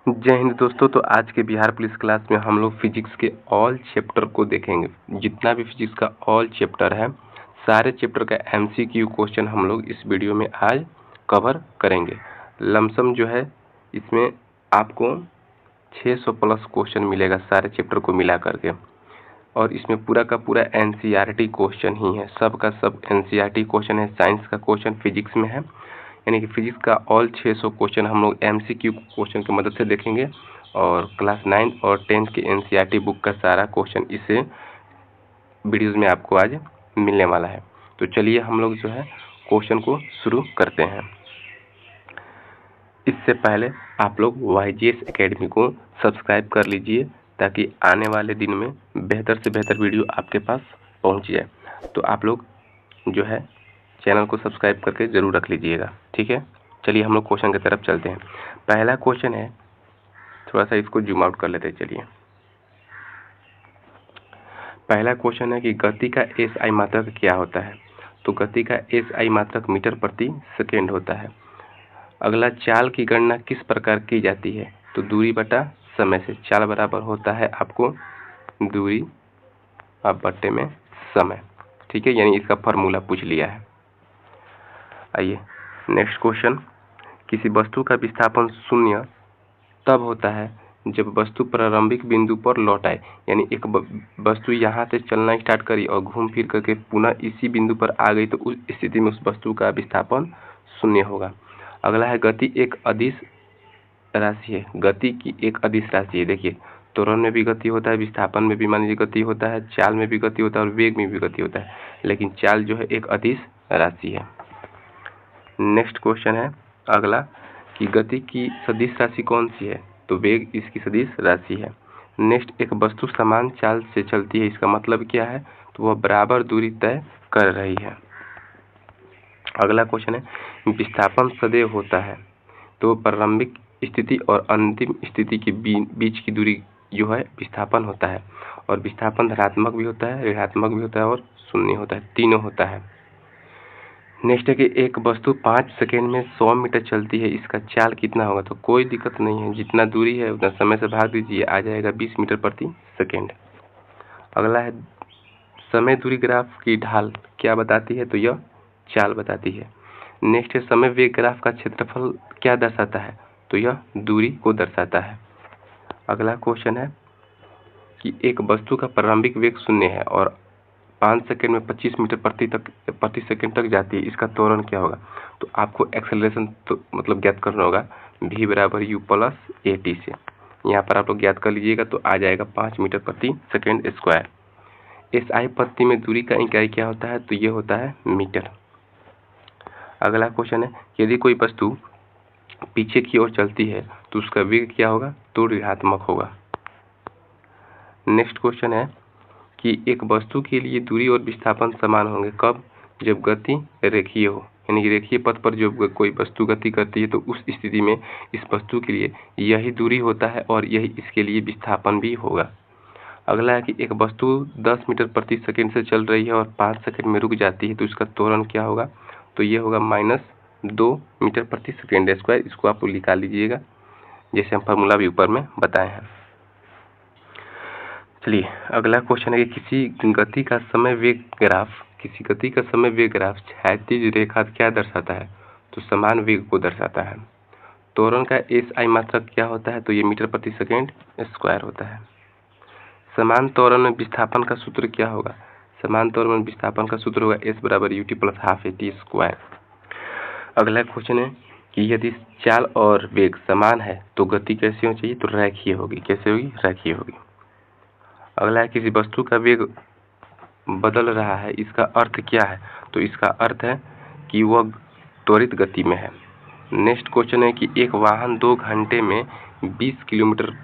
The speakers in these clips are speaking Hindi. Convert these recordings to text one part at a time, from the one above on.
जय हिंद दोस्तों। तो आज के बिहार पुलिस क्लास में हम लोग फिजिक्स के ऑल चैप्टर को देखेंगे। जितना भी फिजिक्स का ऑल चैप्टर है, सारे चैप्टर का एमसीक्यू क्वेश्चन हम लोग इस वीडियो में आज कवर करेंगे। लमसम जो है इसमें आपको 600 प्लस क्वेश्चन मिलेगा सारे चैप्टर को मिला करके, और इसमें पूरा का पूरा एनसीईआरटी क्वेश्चन ही है। सब का सब एनसीईआरटी क्वेश्चन है। साइंस का क्वेश्चन फिजिक्स में है, यानी कि फिजिक्स का ऑल 600 क्वेश्चन हम लोग एमसीक्यू क्वेश्चन की मदद से देखेंगे, और क्लास 9 और 10 के एनसीईआरटी बुक का सारा क्वेश्चन इस वीडियोज़ में आपको आज मिलने वाला है। तो चलिए हम लोग जो है क्वेश्चन को शुरू करते हैं। इससे पहले आप लोग वाईजीएस एकेडमी को सब्सक्राइब कर लीजिए, ताकि आने वाले दिन में बेहतर से बेहतर वीडियो आपके पास पहुंच जाए। तो आप लोग जो है चैनल को सब्सक्राइब करके ज़रूर रख लीजिएगा, ठीक है। चलिए हम लोग क्वेश्चन की तरफ चलते हैं। पहला क्वेश्चन है, थोड़ा सा इसको जूम आउट कर लेते हैं। चलिए, पहला क्वेश्चन है कि गति का एसआई मात्रक क्या होता है। तो गति का एसआई मात्रक मीटर प्रति सेकेंड होता है। अगला, चाल की गणना किस प्रकार की जाती है। तो दूरी बटा समय से। चाल बराबर होता है आपको दूरी अब बट्टे में समय, ठीक है, यानी इसका फार्मूला पूछ लिया है। आइए नेक्स्ट क्वेश्चन, किसी वस्तु का विस्थापन शून्य तब होता है जब वस्तु प्रारंभिक बिंदु पर लौट आए, यानी एक वस्तु यहाँ से चलना स्टार्ट करी और घूम फिर करके पुनः इसी बिंदु पर आ गई, तो उस स्थिति में उस वस्तु का विस्थापन शून्य होगा। अगला है, गति एक अदिश राशि है। गति की एक अदिश राशि है। देखिए, त्वरण में भी गति होता है, विस्थापन में भी मान लीजिए गति होता है, चाल में भी गति होता है और वेग में भी गति होता है, लेकिन चाल जो है एक अदिश राशि है। नेक्स्ट क्वेश्चन है अगला, कि गति की सदिश राशि कौन सी है। तो वेग इसकी सदिश राशि है। नेक्स्ट, एक वस्तु समान चाल से चलती है, इसका मतलब क्या है। तो वह बराबर दूरी तय कर रही है। अगला क्वेश्चन है, विस्थापन सदैव होता है। तो प्रारंभिक स्थिति और अंतिम स्थिति के बीच की दूरी जो है विस्थापन होता है, और विस्थापन धनात्मक भी होता है, ऋणात्मक भी होता है और शून्य होता है, तीनों होता है। नेक्स्ट है कि एक वस्तु 5 सेकेंड में 100 मीटर चलती है, इसका चाल कितना होगा। तो कोई दिक्कत नहीं है, जितना दूरी है उतना समय से भाग दीजिए, आ जाएगा 20 मीटर प्रति सेकेंड। अगला है, समय दूरी ग्राफ की ढाल क्या बताती है। तो यह चाल बताती है। नेक्स्ट है, समय वेग ग्राफ का क्षेत्रफल क्या दर्शाता है। तो यह दूरी को दर्शाता है। अगला क्वेश्चन है कि एक वस्तु का प्रारंभिक वेग 0 है और 5 सेकेंड में 25 मीटर प्रति सेकेंड तक जाती है, इसका त्वरण क्या होगा। तो आपको एक्सेलरेशन तो मतलब ज्ञात करना होगा, v बराबर u प्लस ए टी से। यहाँ पर आप लोग ज्ञात कर लीजिएगा, तो आ जाएगा 5 मीटर प्रति सेकेंड स्क्वायर। एसआई पद्धति में दूरी का इकाई क्या होता है। तो ये होता है मीटर। अगला क्वेश्चन है, यदि कोई वस्तु पीछे की ओर चलती है तो उसका वेग क्या होगा। तो ऋणात्मक होगा। नेक्स्ट क्वेश्चन है कि एक वस्तु के लिए दूरी और विस्थापन समान होंगे कब। जब गति रेखीय हो, यानी कि रेखीय पथ पर जब कोई वस्तु गति करती है, तो उस स्थिति में इस वस्तु के लिए यही दूरी होता है और यही इसके लिए विस्थापन भी होगा। अगला है कि एक वस्तु 10 मीटर प्रति सेकेंड से चल रही है और 5 सेकेंड में रुक जाती है, तो इसका त्वरण क्या होगा। तो ये होगा -2 मीटर प्रति सेकेंड स्क्वायर। इसको आप निकाल लीजिएगा, जैसे हम फार्मूला भी ऊपर में बताए हैं। चलिए, अगला क्वेश्चन है कि किसी गति का समय वेग ग्राफ क्षैतिज रेखा क्या दर्शाता है। तो समान वेग को दर्शाता है। त्वरण का एसआई मात्रक क्या होता है। तो ये मीटर प्रति सेकेंड स्क्वायर होता है। समान त्वरण में विस्थापन का सूत्र क्या होगा। समान त्वरण में विस्थापन का सूत्र होगा s बराबर ut plus half at square. अगला क्वेश्चन है कि यदि चाल और वेग समान है तो गति कैसी होनी चाहिए। तो रैखीय होगी। कैसे होगी। रैखीय होगी। अगला है, किसी वस्तु का वेग बदल रहा है, इसका अर्थ क्या है। तो इसका अर्थ है कि वह त्वरित गति में है। नेक्स्ट क्वेश्चन है कि एक वाहन 2 घंटे में 20 किलोमीटर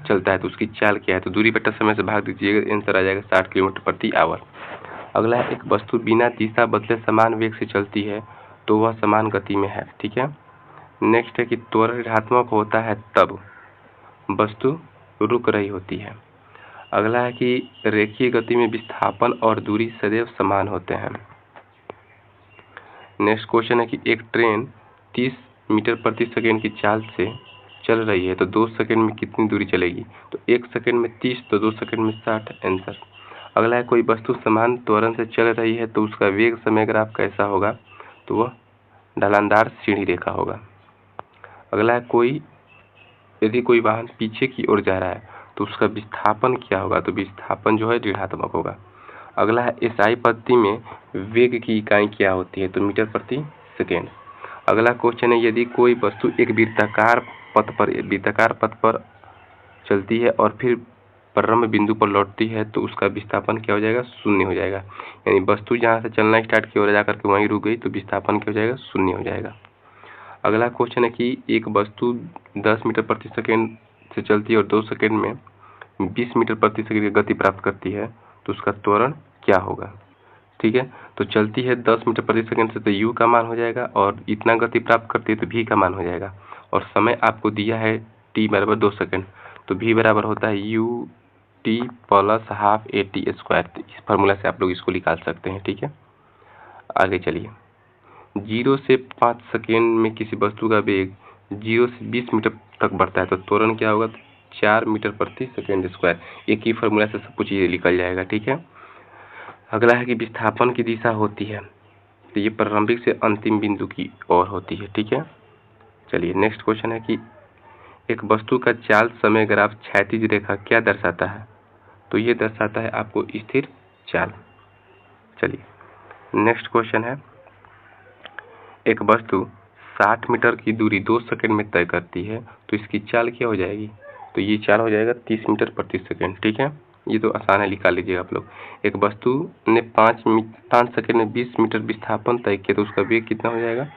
चलता है, तो उसकी चाल क्या है। तो दूरी बटा समय से भाग दीजिएगा, आंसर आ जाएगा 60 किलोमीटर प्रति आवर। अगला है, एक वस्तु बिना दिशा बदले समान वेग से चलती है, तो वह समान गति में है, ठीक है। नेक्स्ट है कि त्वरण ऋणात्मक होता है तब वस्तु रुक रही होती है। अगला है कि रेखीय गति में विस्थापन और दूरी सदैव समान होते हैं। नेक्स्ट क्वेश्चन है कि एक ट्रेन 30 मीटर प्रति सेकेंड की चाल से चल रही है तो 2 सेकंड में कितनी दूरी चलेगी? तो 1 सेकंड में 30, तो 2 सेकंड में 60 आंसर। अगला है कोई वस्तु समान त्वरण से चल रही है तो उसका वेग समय ग्राफ कैसा होगा? तो वह ढलानदार सीढ़ी रेखा होगा। अगला है यदि कोई वाहन पीछे की ओर जा रहा है तो उसका विस्थापन क्या होगा? तो विस्थापन जो है ऋणात्मक होगा। अगला है एसआई पद्धति में वेग की इकाई क्या होती है? तो मीटर प्रति सेकेंड। अगला क्वेश्चन है यदि कोई वस्तु एक वृत्ताकार पथ पर चलती है और फिर प्रारंभ बिंदु पर लौटती है तो उसका विस्थापन क्या हो जाएगा? शून्य हो जाएगा। यानी वस्तु जहाँ से चलना स्टार्ट की और जाकर के वहीं रुक गई तो विस्थापन क्या हो जाएगा? शून्य हो जाएगा। अगला क्वेश्चन है कि एक वस्तु 10 मीटर प्रति सेकेंड से चलती है और 2 सेकेंड में 20 मीटर प्रति सेकेंड की गति प्राप्त करती है तो उसका त्वरण क्या होगा? ठीक है, तो चलती है 10 मीटर प्रति सेकेंड से तो u का मान हो जाएगा और इतना गति प्राप्त करती है तो v का मान हो जाएगा। और समय आपको दिया है t बराबर 2 सेकेंड, तो v बराबर होता है ut plus half at square. इस फार्मूला से आप लोग इसको निकाल सकते हैं। ठीक है, आगे चलिए। 0 से 5 सेकेंड में किसी वस्तु का वेग 0 से 20 मीटर तक बढ़ता है तो त्वरण क्या होगा? 4 मीटर प्रति सेकेंड स्क्वायर। एक ही फार्मूला से सब कुछ ये निकल जाएगा। ठीक है, अगला है कि विस्थापन की दिशा होती है तो ये प्रारंभिक से अंतिम बिंदु की ओर होती है। ठीक है, चलिए नेक्स्ट क्वेश्चन है कि एक वस्तु का चाल समय ग्राफ क्षैतिज रेखा क्या दर्शाता है? तो ये दर्शाता है आपको स्थिर चाल। चलिए नेक्स्ट क्वेश्चन है एक वस्तु 60 मीटर की दूरी 2 सेकंड में तय करती है तो इसकी चाल क्या हो जाएगी? तो ये चाल हो जाएगा 30 मीटर प्रति सेकंड। ठीक है, ये तो आसान है, निकाल लीजिएगा आप लोग। एक वस्तु ने 5 सेकंड में 20 मीटर विस्थापन तय किया तो उसका वेग कितना हो जाएगा?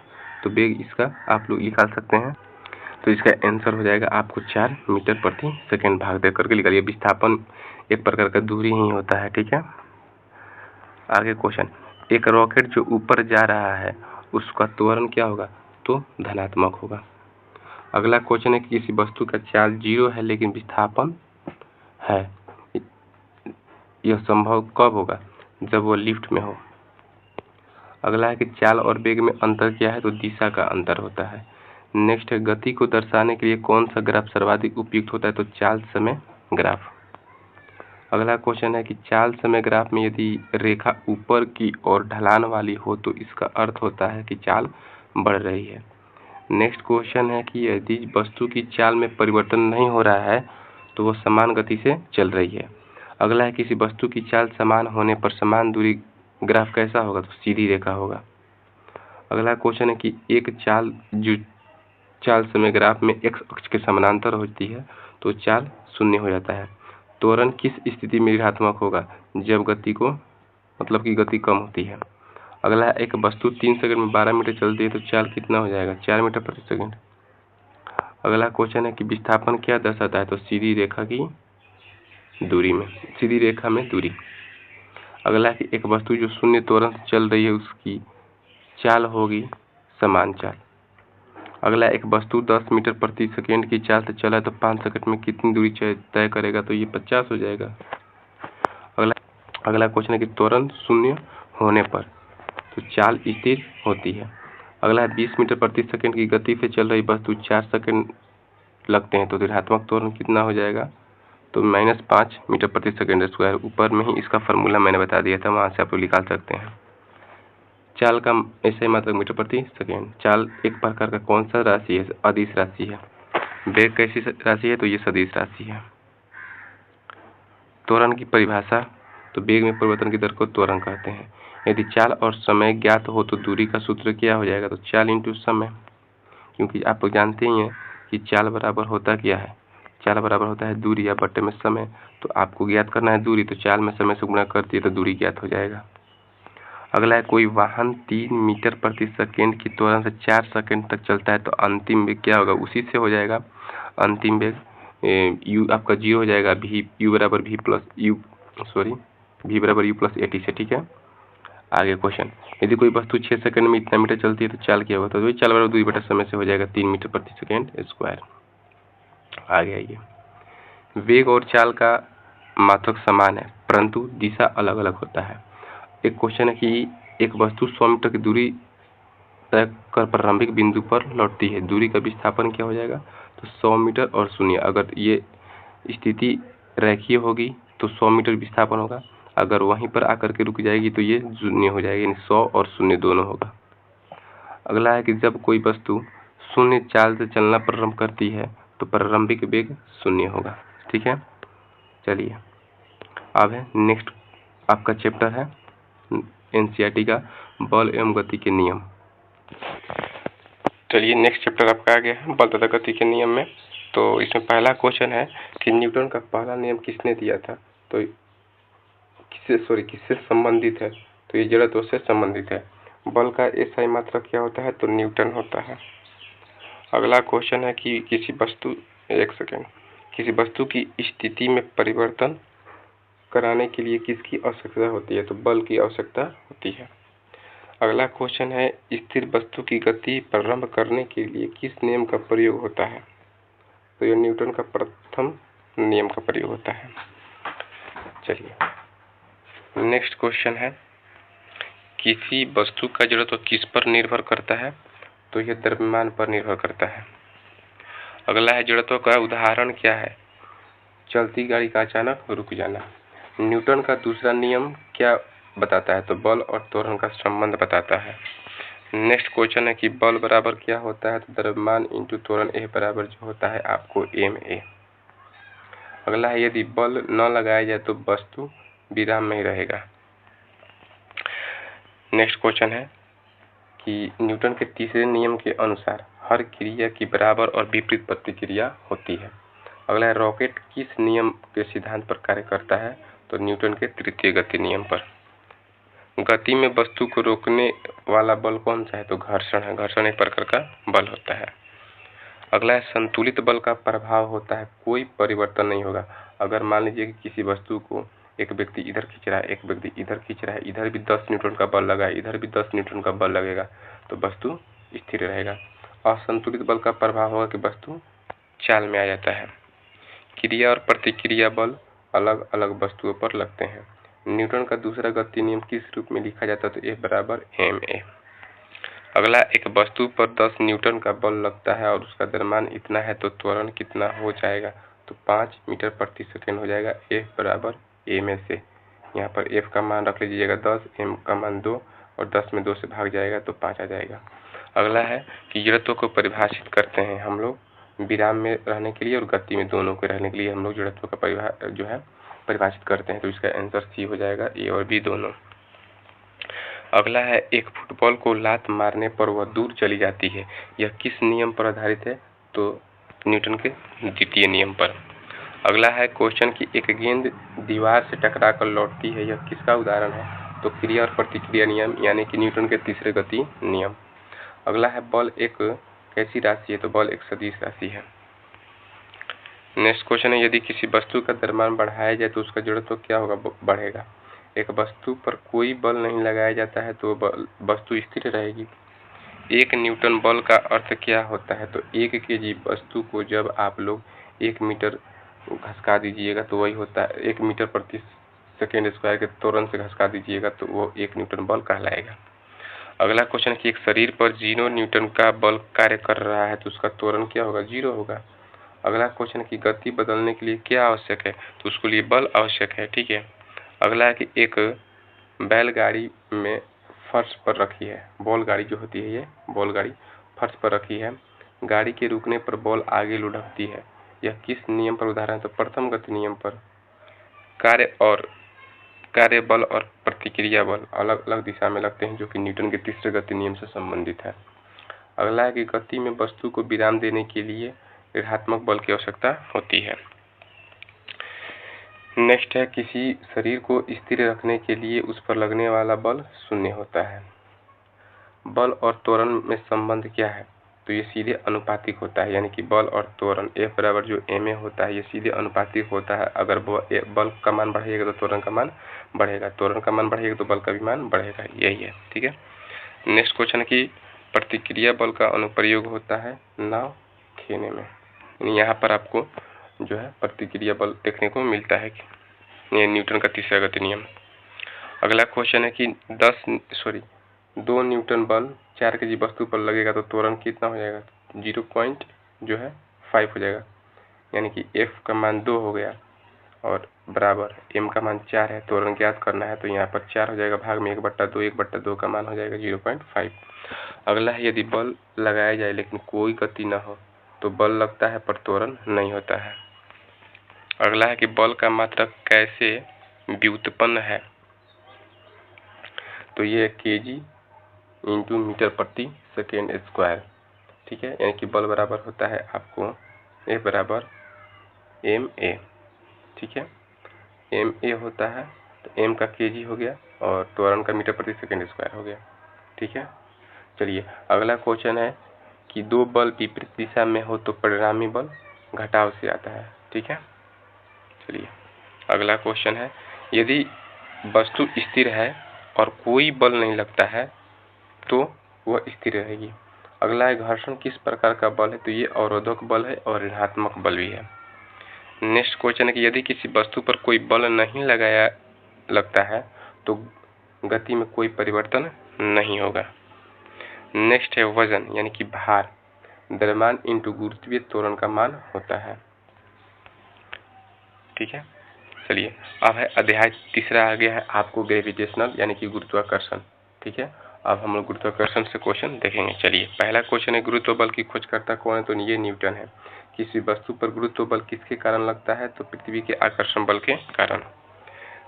तो वेग इसका आप लोग निकाल सकते हैं। तो इसका आंसर हो जाएगा आपको 4 मीटर प्रति सेकंड भाग दे करके निकालिए। विस्थापन एक प्रकार का दूरी ही होता है। ठीक है, आगे क्वेश्चन, एक रॉकेट जो ऊपर जा रहा है उसका त्वरण क्या होगा? तो धनात्मक होगा। अगला क्वेश्चन है कि किसी वस्तु का चाल 0 है लेकिन विस्थापन है, यह संभव कब होगा? जब वो लिफ्ट में हो। अगला है कि चाल और वेग में अंतर क्या है? तो दिशा का अंतर होता है। नेक्स्ट है गति को दर्शाने के लिए कौन सा ग्राफ सर्वाधिक उपयुक्त होता है? तो चाल समय ग्राफ। अगला क्वेश्चन है कि चाल समय ग्राफ में यदि रेखा ऊपर की ओर ढलान वाली हो तो इसका अर्थ होता है कि चाल बढ़ रही है। नेक्स्ट क्वेश्चन है कि यदि वस्तु की चाल में परिवर्तन नहीं हो रहा है तो वह समान गति से चल रही है। अगला है किसी वस्तु की चाल समान होने पर समान दूरी ग्राफ कैसा होगा? तो सीधी रेखा होगा। अगला क्वेश्चन है कि एक चाल जो चाल समय ग्राफ में x अक्ष के समानांतर होती है तो चाल शून्य हो जाता है। त्वरण किस स्थिति में ऋणात्मक होगा? जब गति को की गति कम होती है। अगला है एक वस्तु 3 सेकंड में 12 मीटर चलती है तो चाल कितना हो जाएगा? 4 मीटर प्रति सेकंड। अगला क्वेश्चन है कि विस्थापन क्या दर्शाता है? तो सीधी रेखा की दूरी में, सीधी रेखा में दूरी। अगला है कि एक वस्तु जो शून्य त्वरण से चल रही है उसकी चाल होगी समान चाल। अगला एक वस्तु 10 मीटर प्रति सेकंड की चाल से चला तो 5 सेकंड में कितनी दूरी तय करेगा? तो ये 50 हो जाएगा। अगला क्वेश्चन है कि त्वरण शून्य होने पर तो चाल स्थिर होती है। अगला है 20 मीटर प्रति सेकंड की गति से चल रही वस्तु 4 सेकंड लगते हैं तो ऋणात्मक त्वरण कितना हो जाएगा? तो -5 मीटर प्रति सेकंड स्क्वायर। ऊपर में ही इसका फार्मूला मैंने बता दिया था, वहां से आप लोग निकाल सकते हैं। चाल का ऐसे मात्रक मीटर प्रति सेकंड। चाल एक प्रकार का कौन सा राशि है? अदिश राशि है। वेग कैसी राशि है? तो ये सदिश राशि है। त्वरण की परिभाषा, तो वेग में परिवर्तन की दर को त्वरण कहते हैं। यदि चाल और समय ज्ञात हो तो दूरी का सूत्र क्या हो जाएगा? तो चाल इंटू समय, क्योंकि आप लोग जानते ही हैं कि चाल बराबर होता क्या है? चाल बराबर होता है दूरी या बट्टे में समय। तो आपको ज्ञात करना है दूरी, तो चाल में समय से गुणा कर दिए तो दूरी ज्ञात हो जाएगा। अगला है कोई वाहन 3 मीटर प्रति सेकंड की त्वरण से 4 सेकंड तक चलता है तो अंतिम वेग क्या होगा? उसी से हो जाएगा। अंतिम वेग u आपका 0 हो जाएगा। v बराबर v बराबर u प्लस at से। ठीक है, आगे क्वेश्चन, यदि कोई वस्तु 6 सेकंड में इतना मीटर चलती है तो चाल क्या होगा? तो चाल बराबर दूरी बटा समय से हो जाएगा 3 मीटर प्रति सेकंड स्क्वायर। आगे आइए, वेग और चाल का मात्रक समान है परंतु दिशा अलग अलग होता है। एक क्वेश्चन है कि एक वस्तु 100 मीटर की दूरी तय कर प्रारंभिक बिंदु पर लौटती है, दूरी का विस्थापन क्या हो जाएगा? तो तो 100 मीटर और शून्य, अगर ये स्थिति रेखीय होगी तो 100 मीटर विस्थापन होगा, अगर वहीं पर आकर के रुक जाएगी तो ये शून्य हो जाएगी, यानी 100 और शून्य दोनों होगा। अगला है कि जब कोई वस्तु शून्य चाल से चलना प्रारंभ करती है तो प्रारंभिक वेग शून्य होगा। ठीक है, चलिए अब है नेक्स्ट आपका चैप्टर है एनसीईआरटी का बल एवं गति के नियम। चलिए नेक्स्ट चैप्टर आपका आ गया है बल तथा गति के नियम में। तो इसमें पहला क्वेश्चन है कि न्यूटन का पहला नियम किसने दिया था, तो किससे संबंधित है, तो ये जड़त्व से संबंधित है। बल का एसआई मात्रक क्या होता है, तो न्यूटन होता है। अगला क्वेश्चन है कि किसी वस्तु की स्थिति में परिवर्तन कराने के लिए किसकी आवश्यकता होती है, तो बल की आवश्यकता होती है। अगला क्वेश्चन है स्थिर वस्तु की गति प्रारंभ करने के लिए किस नियम का प्रयोग होता है, तो यह न्यूटन का प्रथम नियम का प्रयोग होता है। चलिए नेक्स्ट क्वेश्चन है किसी वस्तु का जड़त्व किस पर निर्भर करता है, तो यह द्रव्यमान पर निर्भर करता है। अगला है जड़त्व का उदाहरण क्या है, चलती गाड़ी का अचानक रुक जाना। न्यूटन का दूसरा नियम क्या बताता है, तो बल और त्वरण का संबंध बताता है। नेक्स्ट क्वेश्चन है कि बल बराबर क्या होता है, तो द्रव्यमान इंटू त्वरण ए बराबर जो होता है आपको ma। अगला है यदि बल न लगाया जाए तो वस्तु विराम में ही रहेगा। नेक्स्ट क्वेश्चन है कि न्यूटन के तीसरे नियम के अनुसार हर क्रिया की बराबर और विपरीत प्रतिक्रिया होती है। अगला है रॉकेट किस नियम के सिद्धांत पर कार्य करता है, तो न्यूटन के तृतीय गति नियम पर। गति में वस्तु को रोकने वाला बल कौन सा है, तो घर्षण है। घर्षण एक प्रकार का बल होता है। अगला है संतुलित बल का प्रभाव होता है, कोई परिवर्तन नहीं होगा। अगर मान लीजिए कि किसी वस्तु को एक व्यक्ति इधर खींच रहा है, एक व्यक्ति इधर खींच रहा है, इधर भी 10 न्यूटन का बल लगा है, इधर भी 10 न्यूटन का बल लगेगा, तो वस्तु स्थिर रहेगा। असंतुलित बल का प्रभाव होगा कि वस्तु चाल में आ जाता है। क्रिया और प्रतिक्रिया बल अलग अलग वस्तुओं पर लगते हैं। न्यूटन का दूसरा गति नियम किस रूप में लिखा जाता है, तो F बराबर ma। अगला एक वस्तु पर 10 न्यूटन का बल लगता है और उसका द्रव्यमान इतना है, तो त्वरण कितना हो जाएगा, तो 5 मीटर प्रति सेकेंड हो जाएगा। F बराबर ma से यहाँ पर F का मान रख लीजिएगा 10, m का मान 2 और 10 में 2 से भाग जाएगा तो 5 आ जाएगा। अगला है कि जड़त्व को परिभाषित करते हैं हम लोग विराम में रहने के लिए और गति में, दोनों के रहने के लिए हम लोग जड़त्व का परिभाषित करते हैं, तो इसका आंसर सी हो जाएगा, ए और बी दोनों। अगला है एक फुटबॉल को लात मारने पर वह दूर चली जाती है, यह किस नियम पर आधारित है, तो न्यूटन के द्वितीय नियम पर। अगला है क्वेश्चन कि एक गेंद दीवार से टकराकर लौटती है, यह किसका उदाहरण है, तो क्रिया और प्रतिक्रिया नियम यानी कि न्यूटन के तीसरे गति नियम। अगला है बल एक कैसी राशि है, तो बल एक सदिश राशि है। नेक्स्ट क्वेश्चन है यदि किसी वस्तु का द्रव्यमान बढ़ाया जाए तो उसका जड़त्व क्या होगा, बढ़ेगा। एक वस्तु पर कोई बल नहीं लगाया जाता है तो वस्तु स्थिर रहेगी। 1 न्यूटन बल का अर्थ क्या होता है, तो 1 केजी वस्तु को जब आप लोग 1 मीटर घसका दीजिएगा तो वही होता है 1 मीटर प्रति सेकेंड स्क्वायर के त्वरण से घसका दीजिएगा तो वो 1 न्यूटन बल कहलाएगा। अगला क्वेश्चन कि एक शरीर पर 0 न्यूटन का बल कार्य कर रहा है तो उसका त्वरण क्या होगा, 0 होगा। अगला क्वेश्चन की गति बदलने के लिए क्या आवश्यक है, तो उसके लिए बल आवश्यक है। ठीक है। अगला है कि एक बैलगाड़ी में फर्श पर रखी है, बैलगाड़ी जो होती है ये बैलगाड़ी फर्श पर रखी है, गाड़ी के रुकने पर बॉल आगे लुढ़कती है, यह किस नियम पर उदाहरण है, तो प्रथम गति नियम पर। कार्य बल और प्रतिक्रिया बल अलग अलग दिशा में लगते हैं जो कि न्यूटन के तीसरे गति नियम से संबंधित है। अगला है कि गति में वस्तु को विराम देने के लिए ऋणात्मक बल की आवश्यकता होती है। नेक्स्ट है किसी शरीर को स्थिर रखने के लिए उस पर लगने वाला बल शून्य होता है। बल और त्वरण में संबंध क्या है, तो ये सीधे अनुपातिक होता है, यानी कि बल और त्वरण F बराबर जो ma होता है ये सीधे अनुपातिक होता है। अगर बल का मान बढ़ेगा तो त्वरण का मान बढ़ेगा, त्वरण का मान बढ़ेगा तो बल का भी मान बढ़ेगा, यही है। ठीक है। नेक्स्ट क्वेश्चन की प्रतिक्रिया बल का अनुप्रयोग होता है नाव खेने में, यहाँ पर आपको जो है प्रतिक्रिया बल देखने को मिलता है, ये न्यूटन का तीसरा गति नियम। अगला क्वेश्चन है कि 2 न्यूटन बल 4 केजी वस्तु पर लगेगा तो त्वरण कितना हो जाएगा, 0.5 5 हो जाएगा, यानी कि F का मान 2 हो गया और बराबर M का मान 4 है। त्वरण ज्ञात करना है तो यहाँ पर 4 हो जाएगा, भाग में 1/2, 1/2 का मान हो जाएगा 0.5। अगला है यदि बल लगाया जाए लेकिन कोई गति न हो तो बल लगता है पर त्वरण नहीं होता है। अगला है कि बल का मात्रक कैसे व्युत्पन्न है, तो ये kg इंटू मीटर प्रति सेकेंड स्क्वायर, ठीक है, यानी कि बल बराबर होता है आपको A बराबर ma, ठीक है, ma होता है तो m का kg हो गया और त्वरण का मीटर प्रति सेकेंड स्क्वायर हो गया, ठीक है। चलिए अगला क्वेश्चन है कि दो बल विपरीत दिशा में हो तो परिणामी बल घटाव से आता है, ठीक है। चलिए अगला क्वेश्चन है, यदि वस्तु स्थिर है और कोई बल नहीं लगता है तो वह स्थिर रहेगी। अगला है घर्षण किस प्रकार का बल है, तो ये अवरोधक बल है और ऋणात्मक बल भी है। नेक्स्ट क्वेश्चन है कि यदि किसी वस्तु पर कोई बल नहीं लगाया लगता है तो गति में कोई परिवर्तन नहीं होगा। नेक्स्ट है वजन यानी कि भार, द्रव्यमान इंटू गुरुत्वीय त्वरण का मान होता है, ठीक है। चलिए अब है अध्याय तीसरा आ गया है आपको ग्रेविटेशनल यानी कि गुरुत्वाकर्षण, ठीक है। अब हम लोग गुरुत्वाकर्षण से क्वेश्चन देखेंगे। चलिए पहला क्वेश्चन है गुरुत्व बल की खोजकर्ता कौन है, तो ये न्यूटन है। किसी वस्तु पर गुरुत्व बल किसके कारण लगता है, तो पृथ्वी के आकर्षण बल के कारण।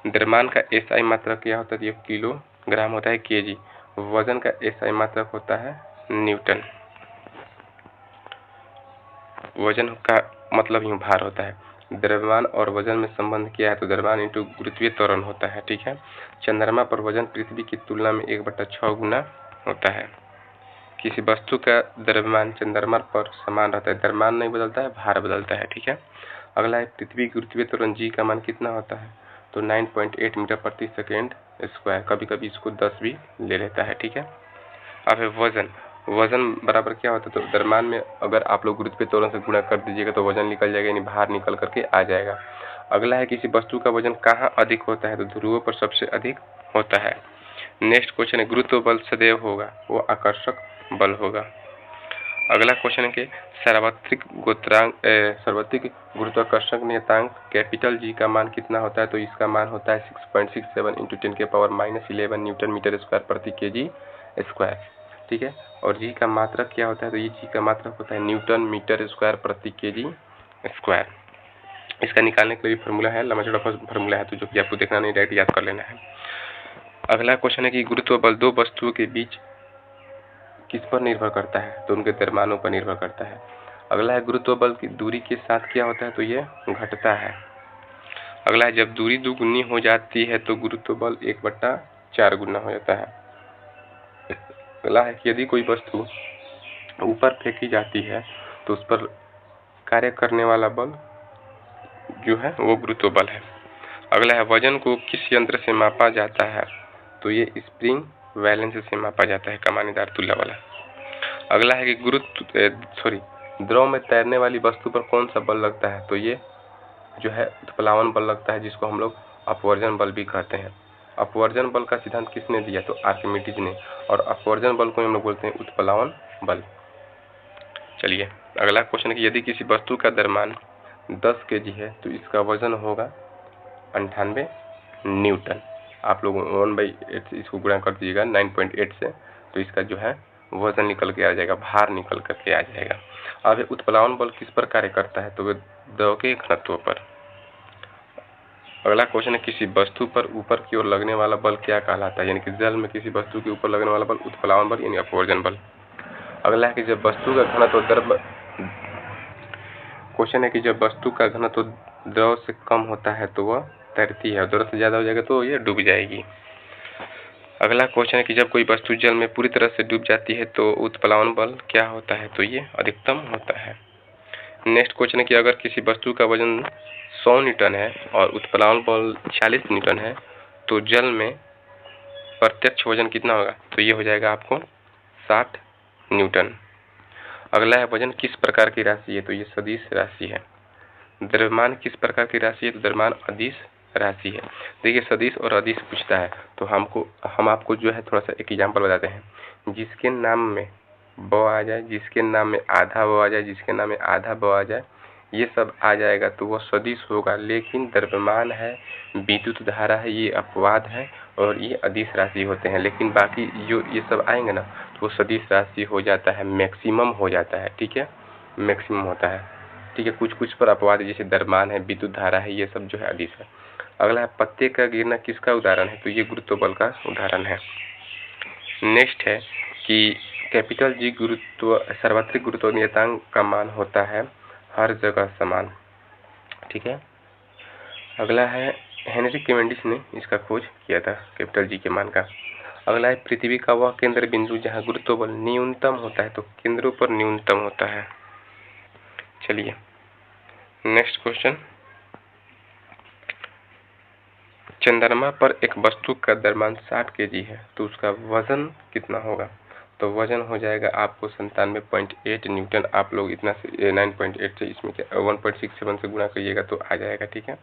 द्रव्यमान का एसआई मात्रक क्या होता है, ये किलोग्राम होता है केजी। वजन का एसआई मात्रक होता है न्यूटन। वजन का मतलब यूं भार होता है। द्रव्यमान और वजन में संबंध क्या है, तो द्रव्यमान इंटू गुरुत्वीय त्वरण होता है, ठीक है। चंद्रमा पर वजन पृथ्वी की तुलना में 1/6 गुना होता है। किसी वस्तु का द्रव्यमान चंद्रमा पर समान रहता है, द्रव्यमान नहीं बदलता है, भार बदलता है, ठीक है। अगला है पृथ्वी गुरुत्वीय त्वरण जी का मान कितना होता है, तो 9.8 मीटर प्रति सेकेंड स्क्वायर, कभी कभी इसको 10 भी ले लेता है, ठीक है। अब है वजन, वजन बराबर क्या होता है, तो द्रव्यमान में अगर आप लोग गुरुत्वीय त्वरण से गुणा कर दीजिएगा तो वजन निकल जाएगा, यानी भार निकल करके आ जाएगा। अगला है किसी वस्तु का वजन कहाँ अधिक होता है, तो ध्रुवों पर सबसे अधिक होता है। नेक्स्ट क्वेश्चन है गुरुत्व बल सदैव होगा, वो आकर्षक बल होगा। अगला क्वेश्चन है कि सार्वत्रिक गुरुत्वाकर्षण नियतांक कैपिटल जी का मान कितना होता है, तो इसका मान होता है 6.67 इंटू 10⁻⁻11 न्यूटन मीटर स्क्वायर प्रति केजी स्क्वायर, ठीक है। और जी का मात्रक क्या होता है, तो ये जी का मात्रक होता है न्यूटन मीटर स्क्वायर प्रति केजी स्क्वायर। इसका निकालने के लिए फार्मूला है, लंबा चौड़ा फार्मूला है, तो जो कि आपको देखना नहीं, डायरेक्ट याद कर लेना है। अगला क्वेश्चन है कि गुरुत्व बल दो वस्तुओं के बीच किस पर निर्भर करता है, तो उनके द्रव्यमानों पर निर्भर करता है। अगला है गुरुत्व बल की दूरी के साथ क्या होता है, तो ये घटता है। अगला है जब दूरी दुगुनी हो जाती है तो गुरुत्व बल 1/4 गुना हो जाता है। अगला है कि यदि कोई वस्तु ऊपर फेंकी जाती है तो उस पर कार्य करने वाला बल जो है वो गुरुत्व बल है। अगला है वजन को किस यंत्र से मापा जाता है, तो ये स्प्रिंग बैलेंस से मापा जाता है, कमानीदार तुला वाला। अगला है कि द्रव में तैरने वाली वस्तु पर कौन सा बल लगता है, तो ये जो है उत्प्लावन बल लगता है, जिसको हम लोग अपवर्जन बल भी कहते हैं। अपवर्जन बल का सिद्धांत किसने दिया, तो आर्किमिडीज ने, और अपवर्जन बल को हम लोग बोलते हैं उत्प्लावन बल। चलिए अगला क्वेश्चन है कि यदि किसी वस्तु का द्रव्यमान 10 केजी है तो इसका वजन होगा 98 न्यूटन। आप लोग 1/8 इसको गुणा कर दीजिएगा 9.8 से, तो इसका जो है वजन निकल के आ जाएगा, भार निकल करके आ जाएगा। अब उत्प्लावन बल किस पर कार्य करता है, तो वे द्रव के घनत्व पर। अगला क्वेश्चन है किसी वस्तु पर ऊपर की ओर लगने वाला बल क्या कहलाता है, यानी कि जल में किसी वस्तु के ऊपर लगने वाला बल उत्प्लावन बल यानी अपवर्जन बल। अगला है कि जब वस्तु का घनत्व द्रव से कम होता है तो वह तैरती है, और द्रव से ज्यादा हो जाएगा तो ये डूब जाएगी। अगला क्वेश्चन है कि जब कोई वस्तु जल में पूरी तरह से डूब जाती है तो उत्प्लावन बल क्या होता है, तो ये अधिकतम होता है। नेक्स्ट क्वेश्चन है कि अगर किसी वस्तु का वजन 100 न्यूटन है और उत्प्लावन बल 40 न्यूटन है तो जल में प्रत्यक्ष वजन कितना होगा, तो ये हो जाएगा आपको 60 न्यूटन। अगला है वजन किस प्रकार की राशि है, तो ये सदिश राशि है। द्रव्यमान किस प्रकार की राशि है, तो द्रव्यमान अदिश राशि है। देखिए सदिश और अदिश पूछता है तो हम आपको जो है थोड़ा सा एक एग्जाम्पल बताते हैं। जिसके नाम में ब आ जाए, जिसके नाम में आधा ब आ जाए, जिसके नाम में आधा ब आ जाए, ये सब आ जाएगा तो वो सदिश होगा। लेकिन द्रव्यमान है, विद्युत धारा है, ये अपवाद है और ये अदिश राशि होते हैं। लेकिन बाकी जो ये सब आएंगे ना तो वो सदिश राशि हो जाता है, मैक्सिमम हो जाता है। ठीक है, मैक्सिमम होता है। ठीक है, कुछ कुछ पर अपवाद जैसे द्रव्यमान है, विद्युत धारा है, ये सब जो है अदिश है। अगला है पत्ते का गिरना किसका उदाहरण है? तो ये गुरुत्व बल का उदाहरण है। नेक्स्ट है कि कैपिटल जी सार्वत्रिक गुरुत्व नियतांक का मान होता है हर जगह समान। ठीक है, अगला है हेनरी कैवेंडिश ने इसका खोज किया था कैपिटल जी के मान का। अगला है पृथ्वी का वह केंद्र बिंदु जहां गुरुत्व बल न्यूनतम होता है, तो केंद्रों पर न्यूनतम होता है। चलिए नेक्स्ट क्वेश्चन, चंद्रमा पर एक वस्तु का द्रव्यमान 60 kg है तो उसका वजन कितना होगा? तो वजन हो जाएगा आपको 97.8 न्यूटन। आप लोग इतना से 9.8 से इसमें 1.67 से गुणा करिएगा तो आ जाएगा। ठीक है,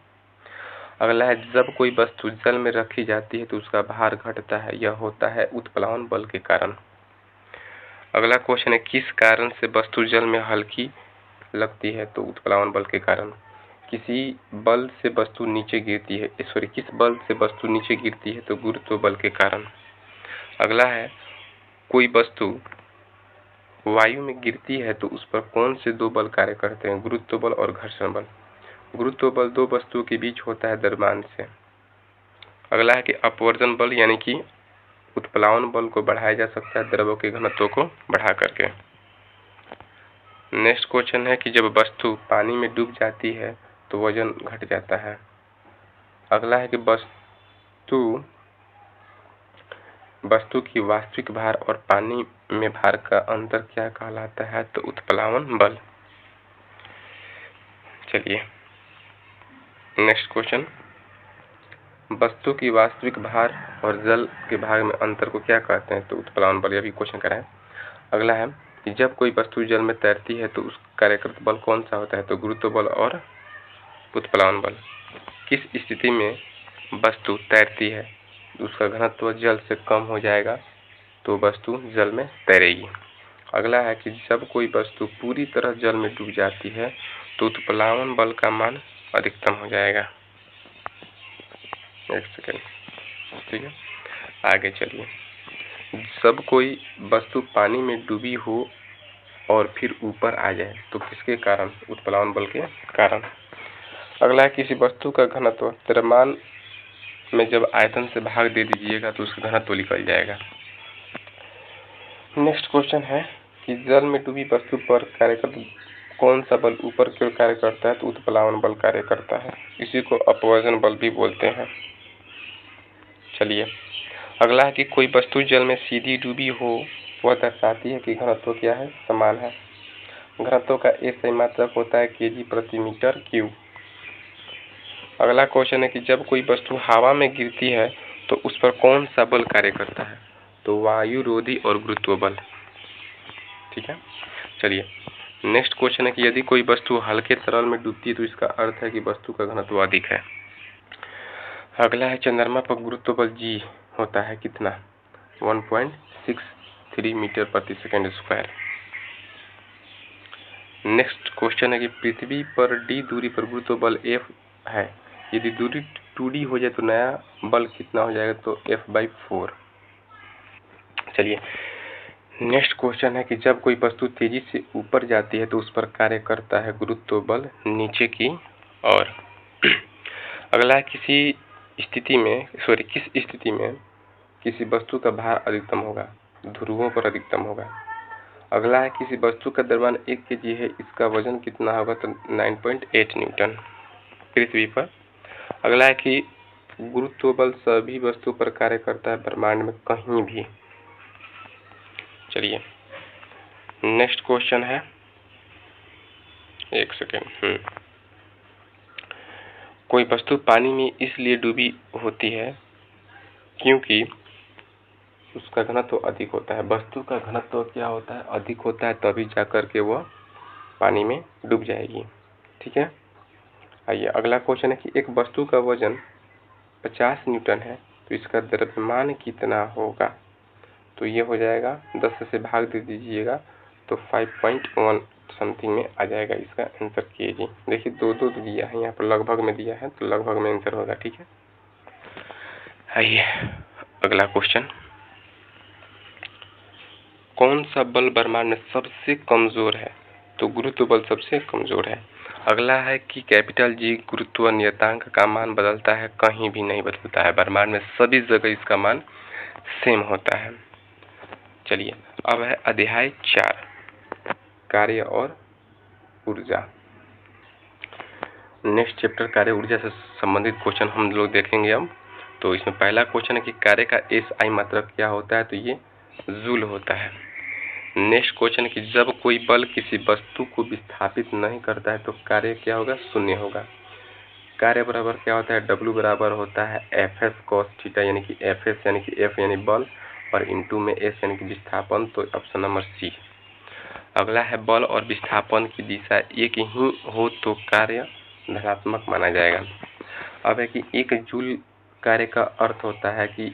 अगला है जब कोई वस्तु जल में रखी जाती है तो उसका भार घटता है, यह होता है उत्प्लावन बल के कारण। अगला क्वेश्चन है किस कारण से वस्तु जल में हल्की लगती है? तो उत्प्लावन बल के कारण। किसी बल से वस्तु नीचे गिरती है, किस बल से वस्तु नीचे गिरती है? तो गुरुत्व बल के कारण। अगला है कोई वस्तु वायु में गिरती है तो उस पर कौन से दो बल कार्य करते हैं? गुरुत्व बल और घर्षण बल। गुरुत्व बल दो वस्तुओं के बीच होता है द्रव्यमान से। अगला है कि अपवर्जन बल यानी कि उत्प्लावन बल को बढ़ाया जा सकता है द्रव्यों के घनत्व को बढ़ा करके। नेक्स्ट क्वेश्चन है कि जब वस्तु पानी में डूब जाती है तो वजन घट जाता है। अगला है कि वस्तु की वास्तविक भार और पानी में भार का अंतर क्या कहलाता है? तो उत्प्लावन बल। चलिए नेक्स्ट क्वेश्चन, वस्तु की वास्तविक भार और जल के भार में अंतर को क्या कहते हैं? तो उत्प्लावन बल। यह भी क्वेश्चन करा है। अगला है कि जब कोई वस्तु जल में तैरती है तो उस कार्यकृत बल कौन सा होता है? तो गुरुत्व बल और उत्प्लावन बल। किस स्थिति में वस्तु तैरती है उसका घनत्व जल से कम हो जाएगा तो वस्तु जल में तैरेगी। अगला है कि जब कोई वस्तु पूरी तरह जल में डूब जाती है तो उत्प्लावन बल का मान अधिकतम हो जाएगा। एक सेकेंड, ठीक है, आगे चलिए। जब कोई वस्तु पानी में डूबी हो और फिर ऊपर आ जाए तो किसके कारण? उत्प्लावन बल के कारण। अगला है किसी वस्तु का घनत्व द्रव्यमान में जब आयतन से भाग दे दीजिएगा तो उसका घनत्व निकल जाएगा। नेक्स्ट क्वेश्चन है कि जल में डूबी वस्तु पर कार्य कौन सा बल ऊपर की ओर कार्य करता है? तो उत्प्लावन बल कार्य करता है। इसी को अपवर्जन बल भी बोलते हैं। चलिए अगला है कि कोई वस्तु जल में सीधी डूबी हो वह दर्शाती है कि घनत्व क्या है? समान है। घनत्व का SI मात्रक होता है kg प्रति मीटर क्यूब। अगला क्वेश्चन है कि जब कोई वस्तु हवा में गिरती है तो उस पर कौन सा बल कार्य करता है? तो वायुरोधी और गुरुत्व बल। ठीक है, चलिए नेक्स्ट क्वेश्चन है कि यदि कोई वस्तु हल्के तरल में डूबती है तो इसका अर्थ है कि वस्तु का घनत्व अधिक है। अगला है चंद्रमा पर गुरुत्व बल G होता है कितना? 1.63 मीटर प्रति सेकंड स्क्वायर। नेक्स्ट क्वेश्चन है कि पृथ्वी पर d दूरी पर गुरुत्व बल F है, यदि दूरी 2d हो जाए तो नया बल कितना हो जाएगा? तो F/4। चलिए नेक्स्ट क्वेश्चन है कि जब कोई वस्तु तेजी से ऊपर जाती है तो उस पर कार्य करता है गुरुत्व बल नीचे की ओर। अगला है किस स्थिति में किसी वस्तु का भार अधिकतम होगा? ध्रुवों पर अधिकतम होगा। अगला है किसी वस्तु का द्रव्यमान 1 kg है, इसका वजन कितना होगा? तो 9.8 न्यूटन पृथ्वी पर। अगला है कि गुरुत्व बल सभी वस्तु पर कार्य करता है ब्रह्मांड में कहीं भी। चलिए नेक्स्ट क्वेश्चन है, एक सेकेंड। कोई वस्तु पानी में इसलिए डूबी होती है क्योंकि उसका घनत्व अधिक होता है। वस्तु का घनत्व क्या होता है? अधिक होता है, तभी जाकर के वह पानी में डूब जाएगी। ठीक है, आइए अगला क्वेश्चन है कि एक वस्तु का वजन 50 न्यूटन है तो इसका द्रव्यमान कितना होगा? तो ये हो जाएगा 10 से भाग दे दीजिएगा तो 5.1 समथिंग में आ जाएगा इसका आंसर केजी। देखिए दो दिया है, यहाँ पर लगभग में दिया है तो लगभग में आंसर होगा। ठीक है, आइए अगला क्वेश्चन। कौन सा बल ब्रह्मांड में सबसे कमजोर है? तो गुरुत्व बल सबसे कमजोर है। अगला है कि कैपिटल जी गुरुत्व नियतांक का मान बदलता है? कहीं भी नहीं बदलता है, ब्रह्मांड में सभी जगह इसका मान सेम होता है। चलिए अब है अध्याय 4 कार्य और ऊर्जा। नेक्स्ट चैप्टर कार्य ऊर्जा से संबंधित क्वेश्चन हम लोग देखेंगे अब। तो इसमें पहला क्वेश्चन है कि कार्य का एसआई मात्रक क्या होता है? तो ये जूल होता है। नेक्स्ट क्वेश्चन है कि जब कोई बल किसी वस्तु को विस्थापित नहीं करता है तो कार्य क्या होगा? शून्य होगा। कार्य बराबर क्या होता है? W बराबर होता है एफ cos थीटा, यानी कि एफ यानी कि एफ यानी बल और इनटू में एस यानी कि विस्थापन। तो ऑप्शन नंबर सी। अगला है बल और विस्थापन की दिशा एक ही हो तो कार्य धनात्मक माना जाएगा। अब है कि 1 जूल कार्य का अर्थ होता है कि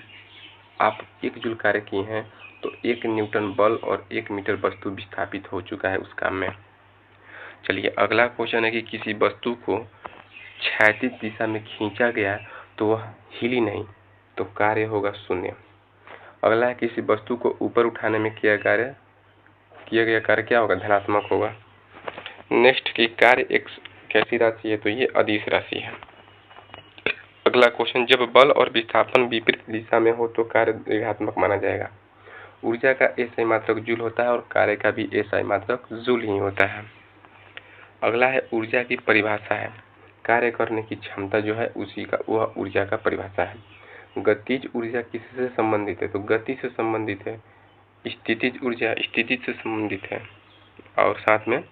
आप 1 जूल कार्य किए हैं तो 1 न्यूटन बल और 1 मीटर वस्तु विस्थापित हो चुका है उस काम में। चलिए अगला क्वेश्चन है कि किसी वस्तु को क्षैतिज दिशा में खींचा गया तो वह हिली नहीं तो कार्य होगा शून्य। अगला है किसी वस्तु को ऊपर उठाने में किया गया कार्य क्या होगा? धनात्मक होगा। नेक्स्ट की कार्य एक कैसी राशि है? तो ये अदिश राशि है। अगला क्वेश्चन, जब बल और विस्थापन विपरीत दिशा में हो तो कार्य ऋणात्मक माना जाएगा। ऊर्जा का एसआई मात्रक जूल होता है और कार्य का भी एसआई मात्रक जूल ही होता है। अगला है ऊर्जा की परिभाषा है। कार्य करने की क्षमता जो है उसी का वह ऊर्जा का परिभाषा है। गतिज ऊर्जा किससे संबंधित है? तो गति से संबंधित है। स्थितिज ऊर्जा स्थिति से संबंधित है और साथ में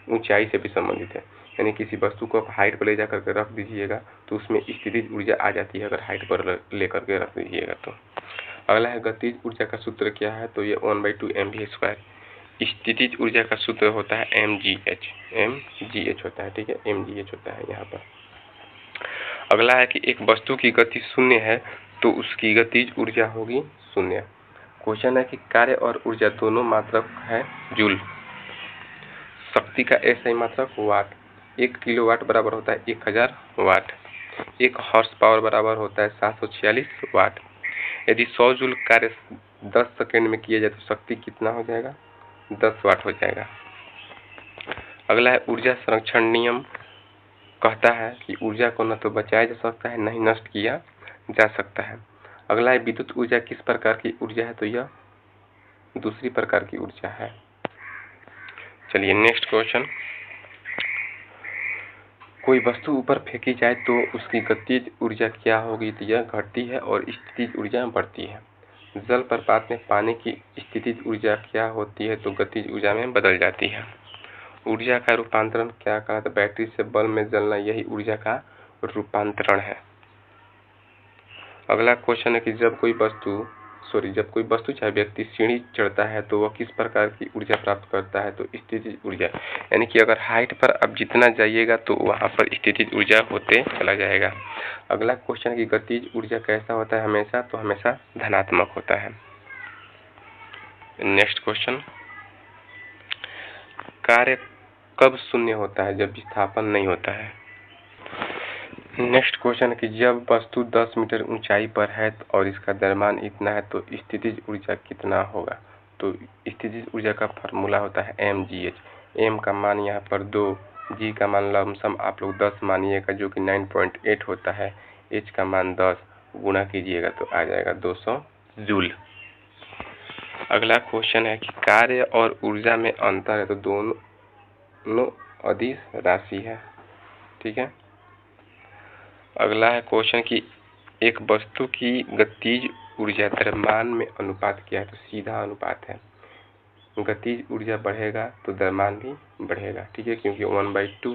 ऊंचाई से भी संबंधित है। यानी किसी वस्तु को आप हाइट पर ले जाकर के रख दीजिएगा तो उसमें स्थितिज ऊर्जा आ जाती है अगर हाइट पर लेकर के रख दीजिएगा तो। अगला है गतिज ऊर्जा का सूत्र क्या है? तो ये 1/2 mv²। स्थितिज ऊर्जा का सूत्र होता है mgh होता है। ठीक है, mgh होता है यहाँ पर। अगला है कि एक वस्तु की गति शून्य है तो उसकी गतिज ऊर्जा होगी शून्य। क्वेश्चन है कि कार्य और ऊर्जा दोनों मात्रक है जूल। शक्ति का एसआई मात्रक वाट। 1 किलोवाट बराबर होता है 1000 वाट। 1 हॉर्स पावर बराबर होता है 746 वाट। यदि 100 जूल कार्य 10 सेकेंड में किया जाए तो शक्ति कितना हो जाएगा? 10 वाट हो जाएगा। अगला है ऊर्जा संरक्षण नियम कहता है कि ऊर्जा को न तो बचाया जा सकता है न ही नष्ट किया जा सकता है। अगला है विद्युत ऊर्जा किस प्रकार की ऊर्जा है? तो यह दूसरी प्रकार की ऊर्जा है। चलिए नेक्स्ट क्वेश्चन, कोई वस्तु ऊपर फेंकी जाए तो उसकी गतिज ऊर्जा क्या होगी? तो यह घटती है और स्थितिज ऊर्जा बढ़ती है। जल प्रपात में पानी की स्थितिज ऊर्जा क्या होती है? तो गतिज ऊर्जा में बदल जाती है। ऊर्जा का रूपांतरण क्या कहा? तो बैटरी से बल्ब में जलना यही ऊर्जा का रूपांतरण है। अगला क्वेश्चन है कि जब कोई वस्तु चाहे व्यक्ति सीढ़ी चढ़ता है तो वह किस प्रकार की ऊर्जा प्राप्त करता है? तो स्थितिज ऊर्जा। यानी कि अगर हाइट पर अब जितना जाइएगा तो वहां पर स्थितिज ऊर्जा होते चला जाएगा। अगला क्वेश्चन है कि गतिज ऊर्जा कैसा होता है? हमेशा तो हमेशा धनात्मक होता है। नेक्स्ट क्वेश्चन, कार्य कब शून्य होता है? जब विस्थापन नहीं होता है। नेक्स्ट क्वेश्चन है कि जब वस्तु 10 मीटर ऊंचाई पर है और इसका द्रव्यमान इतना है तो स्थितिज ऊर्जा कितना होगा? तो स्थितिज ऊर्जा का फार्मूला होता है mgh। m का मान यहाँ पर 2, g का मान लमसम आप लोग 10 मानिएगा जो कि 9.8 होता है, h का मान 10 गुणा कीजिएगा तो आ जाएगा 200 जूल। अगला क्वेश्चन है कि कार्य और ऊर्जा में अंतर है तो दोनों अदिश राशि है। ठीक है। अगला है क्वेश्चन कि एक वस्तु की गतिज ऊर्जा द्रव्यमान में अनुपात क्या है? तो सीधा अनुपात है। गतिज ऊर्जा बढ़ेगा तो द्रव्यमान भी बढ़ेगा। ठीक है, क्योंकि 1/2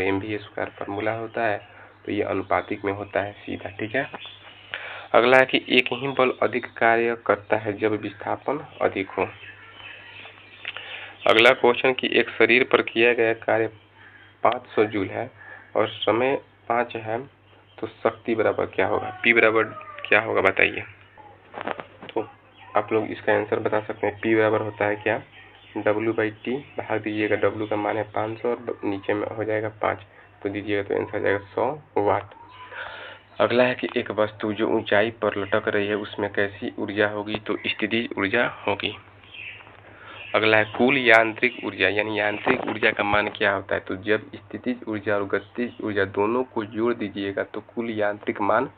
mv² फार्मूला होता है तो ये अनुपातिक में होता है सीधा। ठीक है। अगला है कि एक ही बल अधिक कार्य करता है जब विस्थापन अधिक हो। अगला क्वेश्चन कि एक शरीर पर किया गया कार्य 500 जूल है और समय 5 है तो शक्ति बराबर क्या होगा? P बराबर क्या होगा बताइए। तो आप लोग इसका आंसर बता सकते हैं। P बराबर होता है क्या, W/T, भाग दीजिएगा W का मान है 500 और नीचे में हो जाएगा 5, तो दीजिएगा तो आंसर आ जाएगा 100 वाट। अगला है कि एक वस्तु जो ऊंचाई पर लटक रही है उसमें कैसी ऊर्जा होगी, तो स्थितिज ऊर्जा होगी। अगला है कुल यांत्रिक ऊर्जा, यानी यांत्रिक ऊर्जा का मान क्या होता है, तो जब स्थितिज ऊर्जा और गतिज ऊर्जा दोनों को जोड़ दीजिएगा तो कुल यांत्रिक मान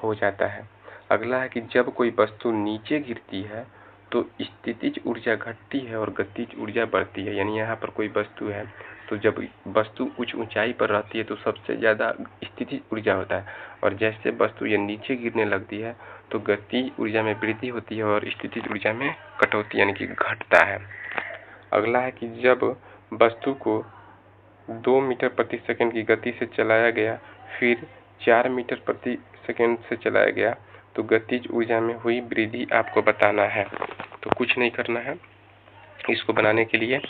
हो जाता है। अगला है कि जब कोई वस्तु नीचे गिरती है तो स्थितिज ऊर्जा घटती है और गतिज ऊर्जा बढ़ती है। यानी यहाँ पर कोई वस्तु है तो जब वस्तु उच्च ऊंचाई पर रहती है तो सबसे ज़्यादा स्थितिज ऊर्जा होता है, और जैसे वस्तु ये नीचे गिरने लगती है तो गतिज ऊर्जा में वृद्धि होती है और स्थितिज ऊर्जा में कटौती यानी कि घटता है। अगला है कि जब वस्तु को 2 मीटर प्रति सेकंड की गति से चलाया गया फिर 4 मीटर प्रति सेकंड से चलाया गया तो गतिज ऊर्जा में हुई वृद्धि आपको बताना है। तो कुछ नहीं करना है, इसको बनाने के लिए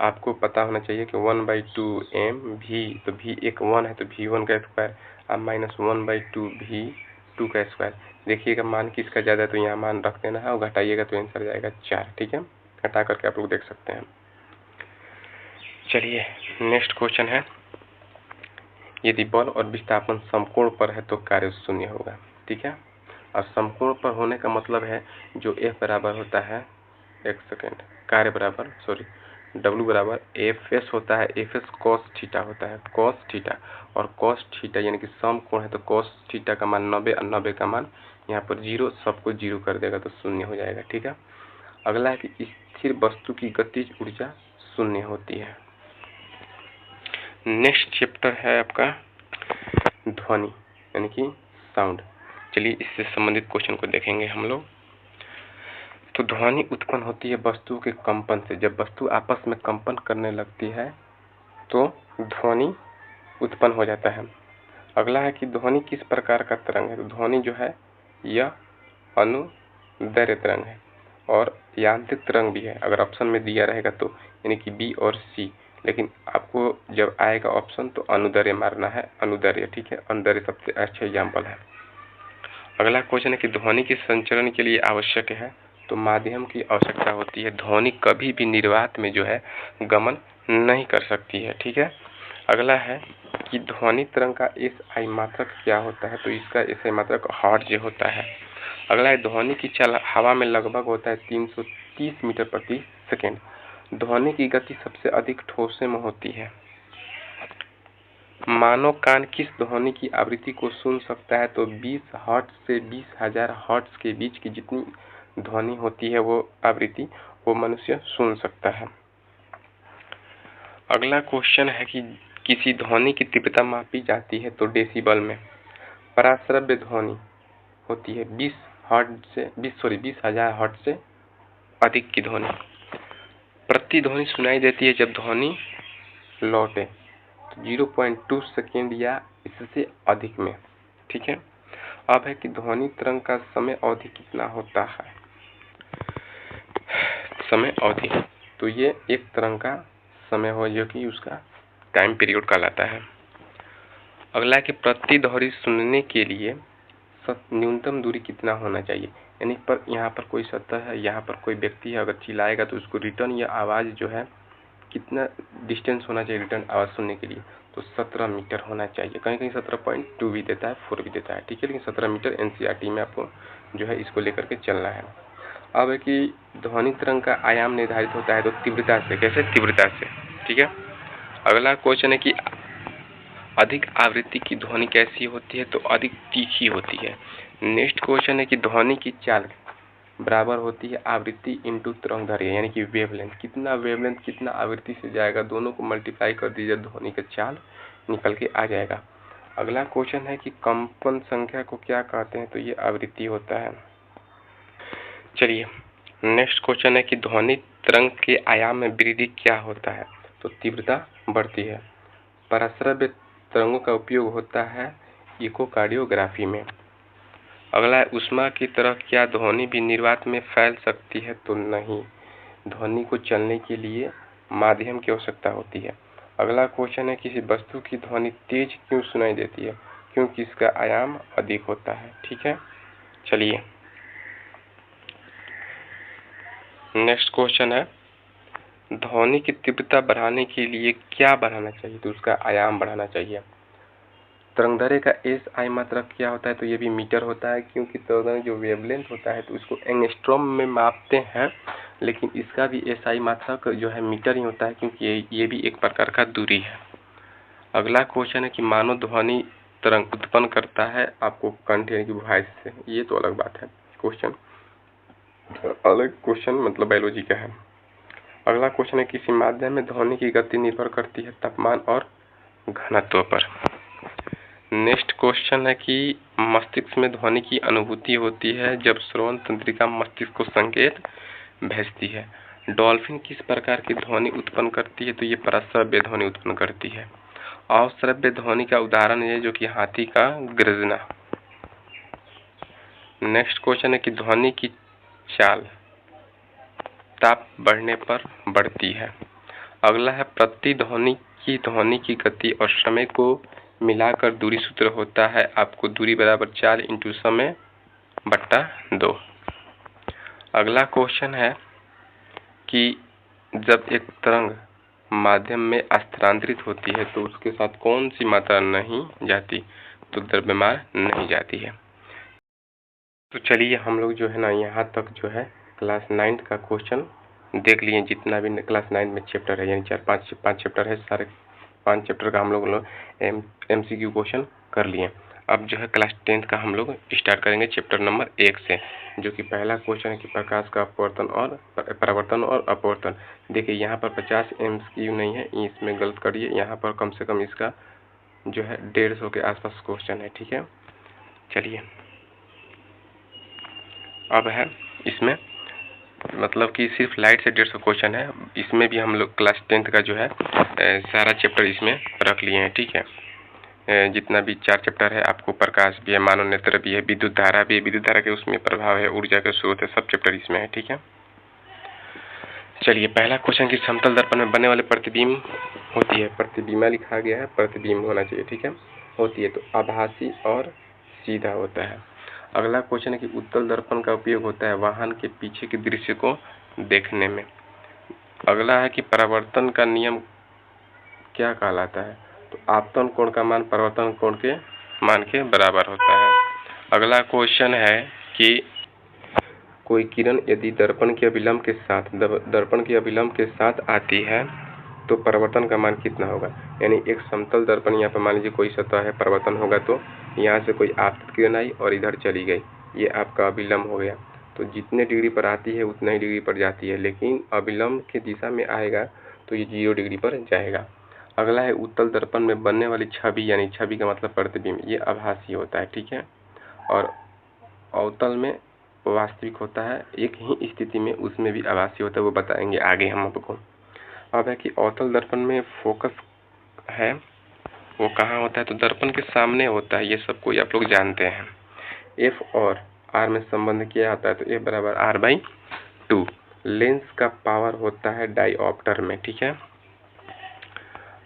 आपको पता होना चाहिए कि 1/2 mv, तो v एक 1 है तो v1 का स्क्वायर अब माइनस 1/2 v2 का स्क्वायर। देखिएगा मान किसका ज़्यादा है तो यहाँ मान रख देना है और घटाइएगा तो आंसर जाएगा 4। ठीक है, घटा करके आप लोग देख सकते हैं। चलिए नेक्स्ट क्वेश्चन है, यदि बल और विस्थापन समकोण पर है तो कार्य शून्य होगा। ठीक है, और समकोण पर होने का मतलब है जो F बराबर होता है, एक सेकेंड, कार्य बराबर W बराबर FS होता है, FS cos थीटा होता है, cos थीटा, और cos थीटा यानी कि समकोण है तो cos थीटा का मान 90 और 90 का मान यहाँ पर 0, सबको 0 कर देगा तो शून्य हो जाएगा। ठीक है, अगला है कि स्थिर वस्तु की गतिज ऊर्जा शून्य होती है। नेक्स्ट चैप्टर है आपका ध्वनि यानी कि साउंड। चलिए इससे संबंधित क्वेश्चन को देखेंगे हम लोग। तो ध्वनि उत्पन्न होती है वस्तु के कंपन से। जब वस्तु आपस में कंपन करने लगती है तो ध्वनि उत्पन्न हो जाता है। अगला है कि ध्वनि किस प्रकार का तरंग है, तो ध्वनि जो है यह अनुदैर्घ्य तरंग है और यांत्रिक तरंग भी है। अगर ऑप्शन में दिया रहेगा तो यानी कि बी और सी, लेकिन आपको जब आएगा ऑप्शन तो अनुदैर्घ्य मारना है, अनुदैर्घ्य। ठीक है, अनुदैर्घ्य सबसे अच्छा एग्जाम्पल है। अगला क्वेश्चन है कि ध्वनि के संचरण के लिए आवश्यक है, तो माध्यम की आवश्यकता होती है। ध्वनि कभी भी निर्वात में जो है गमन नहीं कर सकती है। ठीक है, अगला है कि ध्वनि तरंग का SI मात्रक क्या होता है, तो इसका SI मात्रक हर्ट्ज होता है। अगला है ध्वनि की चाल हवा में लगभग होता है 330 मीटर प्रति सेकेंड। ध्वनि की गति सबसे अधिक ठोसे में होती है। मानव कान किस ध्वनि की आवृत्ति को सुन सकता है, तो 20 हर्ट्ज से 20,000 हर्ट्ज के बीच की जितनी ध्वनि होती है वो आवृत्ति वो मनुष्य सुन सकता है। अगला क्वेश्चन है कि किसी ध्वनि की तीव्रता मापी जाती है तो डेसिबल में। पराश्रव्य ध्वनि होती है 20,000 हर्ट्ज से अधिक की ध्वनि। प्रतिध्वनि सुनाई देती है जब ध्वनि लौटे, तो 0.2 सेकेंड या इससे अधिक में। ठीक है, अब है कि ध्वनि तरंग का समय अवधि कितना होता है। समय अवधि, तो ये एक तरंग का समय हो जो कि उसका टाइम पीरियड कहलाता है। अगला है कि प्रतिध्वनि सुनने के लिए न्यूनतम दूरी कितना होना चाहिए, यानी पर यहाँ पर कोई सतह है, यहाँ पर कोई व्यक्ति है, अगर चिल्लाएगा तो उसको रिटर्न या आवाज़ जो है कितना डिस्टेंस होना चाहिए रिटर्न आवाज़ सुनने के लिए, तो 17 मीटर होना चाहिए। कहीं कहीं 17.2 भी देता है, 4 भी देता है। ठीक है, लेकिन 17 मीटर NCERT में आपको जो है इसको लेकर के चलना है। अब है कि ध्वनि तरंग का आयाम निर्धारित होता है तो तीव्रता से। कैसे, तीव्रता से। ठीक है, अगला क्वेश्चन है कि अधिक आवृत्ति की ध्वनि कैसी होती है, तो अधिक तीखी होती है। नेक्स्ट क्वेश्चन है कि ध्वनि की चाल बराबर होती है आवृत्ति इंटू तरंगदैर्घ्य यानी कि वेवलेंथ। कितना वेवलेंथ कितना आवृत्ति से जाएगा, दोनों को मल्टीप्लाई कर दीजिए, ध्वनि का चाल निकल के आ जाएगा। अगला क्वेश्चन है कि कंपन संख्या को क्या कहते हैं, तो ये आवृत्ति होता है। चलिए नेक्स्ट क्वेश्चन है कि ध्वनि तरंग के आयाम में वृद्धि क्या होता है, तो तीव्रता बढ़ती है। पराश्रव्य तरंगों का उपयोग होता है इकोकार्डियोग्राफी में। अगला है ऊष्मा की तरह क्या ध्वनि भी निर्वात में फैल सकती है, तो नहीं, ध्वनि को चलने के लिए माध्यम की आवश्यकता होती है। अगला क्वेश्चन है किसी वस्तु की ध्वनि तेज क्यों सुनाई देती है, क्योंकि इसका आयाम अधिक होता है। ठीक है, चलिए नेक्स्ट क्वेश्चन है, ध्वनि की तीव्रता बढ़ाने के लिए क्या बढ़ाना चाहिए? तो उसका आयाम बढ़ाना चाहिए। तरंगदैर्घ्य का एस आई मात्रक क्या होता है? तो ये भी मीटर होता है, क्योंकि तरंगदैर्घ्य जो वेवलेंथ होता है तो उसको एंगस्ट्रॉम में मापते हैं, लेकिन इसका भी एस आई मात्रक जो है मीटर ही होता है, क्योंकि ये भी एक प्रकार का दूरी है। अगला क्वेश्चन है कि मानव ध्वनि तरंग उत्पन्न करता है आपको कंठ यानी कि वॉइस से, ये तो अलग बात है। क्वेश्चन अलग क्वेश्चन मतलब बायोलॉजी का है। अगला क्वेश्चन है, किसी माध्यम में ध्वनि की गति निर्भर करती है तापमान और घनत्व पर। नेक्स्ट क्वेश्चन है कि मस्तिष्क में ध्वनि की अनुभूति होती है जब श्रवण तंत्रिका मस्तिष्क को संकेत भेजती है। डॉल्फिन किस प्रकार की ध्वनि उत्पन्न करती है? तो ये परश्रव्य ध्वनि उत्पन्न करती है। अश्रव्य ध्वनि का उदाहरण है जो कि हाथी का गर्जना। नेक्स्ट क्वेश्चन है कि ध्वनि की चाल ताप बढ़ने पर बढ़ती है। अगला है, प्रतिध्वनि की गति और समय को मिलाकर दूरी सूत्र होता है आपको दूरी बराबर 4 इंटू समय बट्टा 2। अगला क्वेश्चन है कि जब एक तरंग माध्यम में स्थानांतरित होती है तो उसके साथ कौन सी मात्रा नहीं जाती? तो द्रव्यमान नहीं जाती है। तो चलिए हम लोग जो है ना यहाँ तक जो है क्लास 9 का क्वेश्चन देख लिए, जितना भी क्लास 9 में चैप्टर है, यानी 4-5 चैप्टर है, सारे 5 चैप्टर का हम लोग MCQ क्वेश्चन कर लिए। अब जो है क्लास 10 का हम लोग स्टार्ट करेंगे चैप्टर नंबर 1 से, जो कि पहला क्वेश्चन है कि प्रकाश का परावर्तन और अपवर्तन। देखिए यहाँ पर 50 MCQ नहीं है, इसमें गलत करिए, यहाँ पर कम से कम इसका जो है 150 के आसपास क्वेश्चन है, ठीक है। चलिए अब है इसमें मतलब कि सिर्फ लाइट से 150 क्वेश्चन है, इसमें भी हम लोग क्लास 10 का जो है सारा चैप्टर इसमें रख लिए हैं, ठीक है। जितना भी 4 चैप्टर है, आपको प्रकाश भी है, मानव नेत्र भी है, विद्युत धारा भी है, विद्युत धारा के उसमें प्रभाव है, ऊर्जा के स्रोत है, सब चैप्टर इसमें है, ठीक है। चलिए पहला क्वेश्चन की समतल दर्पण में बनने वाले प्रतिबिंब होती है, प्रतिबिंब लिखा गया है, प्रतिबिंब होना चाहिए, ठीक है, होती है, तो आभासी और सीधा होता है। अगला क्वेश्चन है कि उत्तल दर्पण का उपयोग होता है वाहन के पीछे के दृश्य को देखने में। अगला है कि परावर्तन का नियम क्या कहलाता है? तो आपतन कोण का मान परावर्तन कोण के मान के बराबर होता है। अगला क्वेश्चन है कि कोई किरण यदि दर्पण के अभिलंब के साथ आती है तो परावर्तन का मान कितना होगा? यानी एक समतल दर्पण, यहाँ पर मान लीजिए कोई सतह है, परावर्तन होगा तो यहाँ से कोई आपतित किरण आई और इधर चली गई, ये आपका अभिलंब हो गया, तो जितने डिग्री पर आती है उतना ही डिग्री पर जाती है, लेकिन अभिलंब की दिशा में आएगा तो ये 0 डिग्री पर जाएगा। अगला है उत्तल दर्पण में बनने वाली छवि, यानी छवि का मतलब प्रतिबिंब, ये आभासी होता है, ठीक है, और अवतल में वास्तविक होता है, एक ही स्थिति में उसमें भी आभासी होता है, वो बताएंगे आगे हम आपको। अब है कि अवतल दर्पण में फोकस है वो कहाँ होता है? तो दर्पण के सामने होता है, ये सब कोई आप लोग जानते हैं। F और R में संबंध क्या होता है? तो F बराबर R/2। लेंस का पावर होता है डायोप्टर में, ठीक है।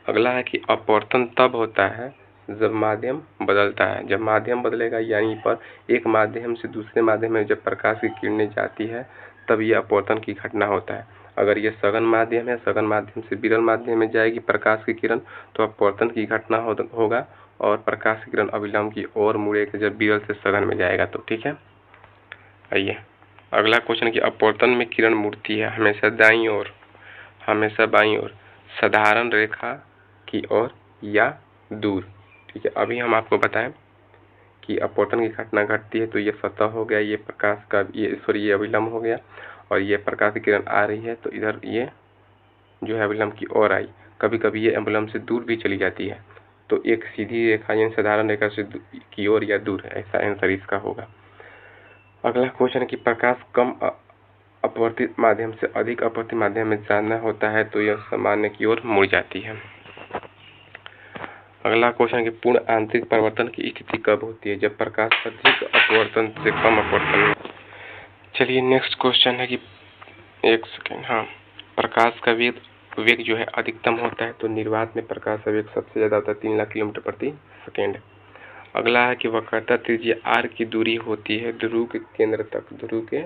अगला है कि अपवर्तन तब होता है जब माध्यम बदलता है। जब माध्यम बदलेगा यानी पर एक माध्यम से दूसरे माध्यम में जब प्रकाश की किरणें जाती है तब यह अपवर्तन की घटना होता है। अगर ये सघन माध्यम है, सघन माध्यम से विरल माध्यम में जाएगी प्रकाश की किरण, तो अपवर्तन की घटना होगा और प्रकाश की किरण अभिलंब की ओर मुड़ेगा जब विरल से सघन में जाएगा तो, ठीक है। आइए अगला क्वेश्चन कि अपवर्तन में किरण मुड़ती है हमेशा दाईं ओर, हमेशा बाईं ओर, साधारण रेखा की ओर या दूर, ठीक है। अभी हम आपको बताएं कि अपवर्तन की घटना घटती है तो ये सतह हो गया, ये प्रकाश का ये अभिलंब हो गया, और ये प्रकाश की किरण आ रही है तो इधर ये जो है अभिलंब की ओर आई। कभी कभी ये अभिलंब से दूर भी चली जाती है, तो एक सीधी रेखा यानी साधारण रेखा से की ओर या दूर, ऐसा आंसर इसका होगा। अगला क्वेश्चन है कि प्रकाश कम अपवर्तित माध्यम से अधिक अपवर्तित माध्यम में जाना होता है तो यह सामान्य की ओर मुड़ जाती है। अगला क्वेश्चन है कि पूर्ण आंतरिक परावर्तन की स्थिति कब होती है? जब प्रकाश अधिक अपवर्तन से कम अपवर्तन। चलिए नेक्स्ट क्वेश्चन है कि एक सेकेंड, हाँ, प्रकाश का वेग जो है अधिकतम होता है तो निर्वात में प्रकाश का वेग सबसे ज्यादा होता है 3 लाख किलोमीटर प्रति सेकेंड। अगला है कि वक्रता त्रिज्या r की दूरी होती है ध्रुव के केंद्र तक, ध्रुव के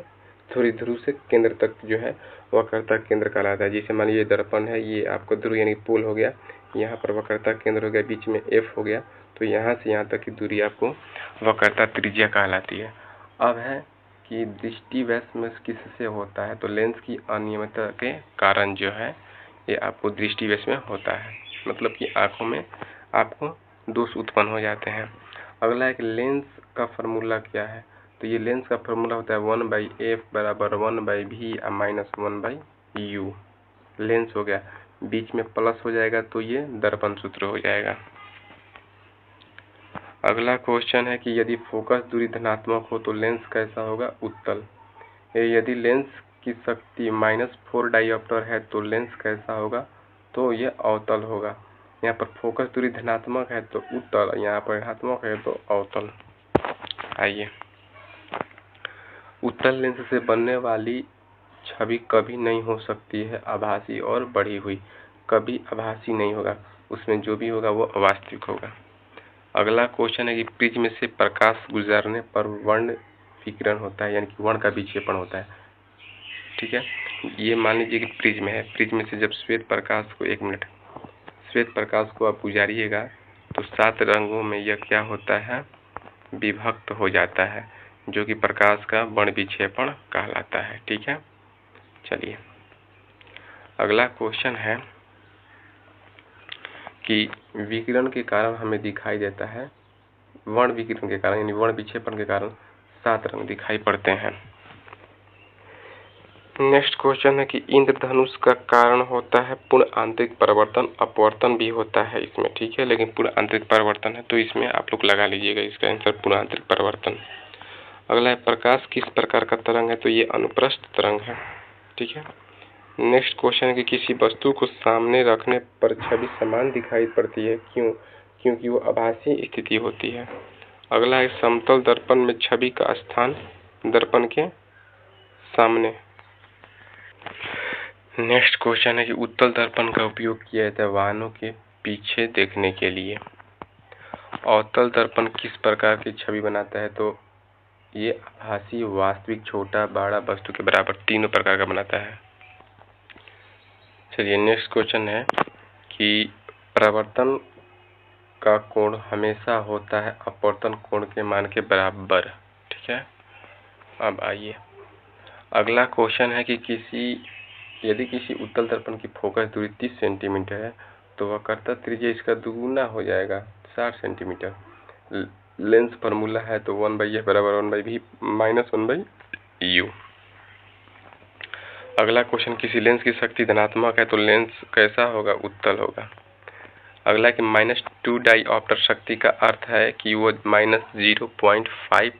थोड़ी ध्रुव से केंद्र तक जो है वक्रता केंद्र कहलाता है। जैसे मान लीजिए दर्पण है, ये आपको ध्रुव यानी पोल हो गया, यहाँ पर वक्रता केंद्र हो गया, बीच में F हो गया, तो यहाँ से यहाँ तक की दूरी आपको वक्रता त्रिज्या कहलाती है। अब है कि दृष्टि वैषम्य किससे होता है, तो लेंस की अनियमितता के कारण जो है ये आपको दृष्टि वैषम्य होता है, मतलब कि आंखों में आपको दोष उत्पन्न हो जाते हैं। अगला एक लेंस का फार्मूला क्या है, तो ये लेंस का फार्मूला होता है 1/f बराबर 1/v -1/u। लेंस हो गया, बीच में प्लस हो जाएगा तो ये दर्पण सूत्र हो जाएगा। अगला क्वेश्चन है कि यदि फोकस दूरी धनात्मक हो तो लेंस कैसा होगा, उत्तल। यदि लेंस की शक्ति -4 डायोप्टर है तो लेंस कैसा होगा, तो ये अवतल होगा। यहाँ पर फोकस दूरी धनात्मक है तो उत्तल, यहाँ पर ऋणात्मक है तो अवतल। आइए, उत्तल लेंस से बनने वाली छवि कभी नहीं हो सकती है आभासी और बढ़ी हुई, कभी आभासी नहीं होगा, उसमें जो भी होगा वो अवास्तविक होगा। अगला क्वेश्चन है कि प्रिज्म से प्रकाश गुजरने पर वर्ण विकिरण होता है, यानी कि वर्ण का विक्षेपण होता है। ठीक है, ये मान लीजिए कि प्रिज्म है, प्रिज्म से जब श्वेत प्रकाश को, एक मिनट, श्वेत प्रकाश को आप गुजारिएगा तो 7 रंगों में यह क्या होता है, विभक्त हो जाता है, जो कि प्रकाश का वर्ण विक्षेपण कहलाता है। ठीक है, चलिए अगला क्वेश्चन है कि विकिरण के कारण हमें दिखाई देता है, वर्ण विकिरण के कारण यानी वर्ण विक्षेपण के कारण 7 रंग दिखाई पड़ते हैं। नेक्स्ट क्वेश्चन है कि इंद्रधनुष का कारण होता है पूर्ण आंतरिक परिवर्तन, अपवर्तन भी होता है इसमें। ठीक है, लेकिन पूर्ण आंतरिक परिवर्तन है तो इसमें आप लोग लगा लीजिएगा इसका आंसर पूर्ण आंतरिक परिवर्तन। अगला है प्रकाश किस प्रकार का तरंग है, तो ये अनुप्रस्थ तरंग है। ठीक है, नेक्स्ट क्वेश्चन है कि किसी वस्तु को सामने रखने पर छवि समान दिखाई पड़ती है, क्यों, क्योंकि वो आभासी स्थिति होती है। अगला है समतल दर्पण में छवि का स्थान दर्पण के सामने। नेक्स्ट क्वेश्चन है कि उत्तल दर्पण का उपयोग किया जाता है वाहनों के पीछे देखने के लिए। अवतल दर्पण किस प्रकार की छवि बनाता है, तो ये आभासी, वास्तविक, छोटा, बड़ा वस्तु के बराबर तीनों प्रकार का बनाता है। चलिए नेक्स्ट क्वेश्चन है कि परावर्तन का कोण हमेशा होता है अपवर्तन कोण के मान के बराबर। ठीक है, अब आइए अगला क्वेश्चन है कि यदि किसी उत्तल दर्पण की फोकस दूरी 30 सेंटीमीटर है तो वक्रता त्रिज्या इसका दुगुना हो जाएगा, 60 सेंटीमीटर। लेंस फार्मूला है तो 1/f बराबर 1/v -1/u। अगला क्वेश्चन, किसी लेंस की शक्ति धनात्मक है तो लेंस कैसा होगा, उत्तल होगा। अगला कि -2 डायोप्टर शक्ति का अर्थ है कि वो -0.5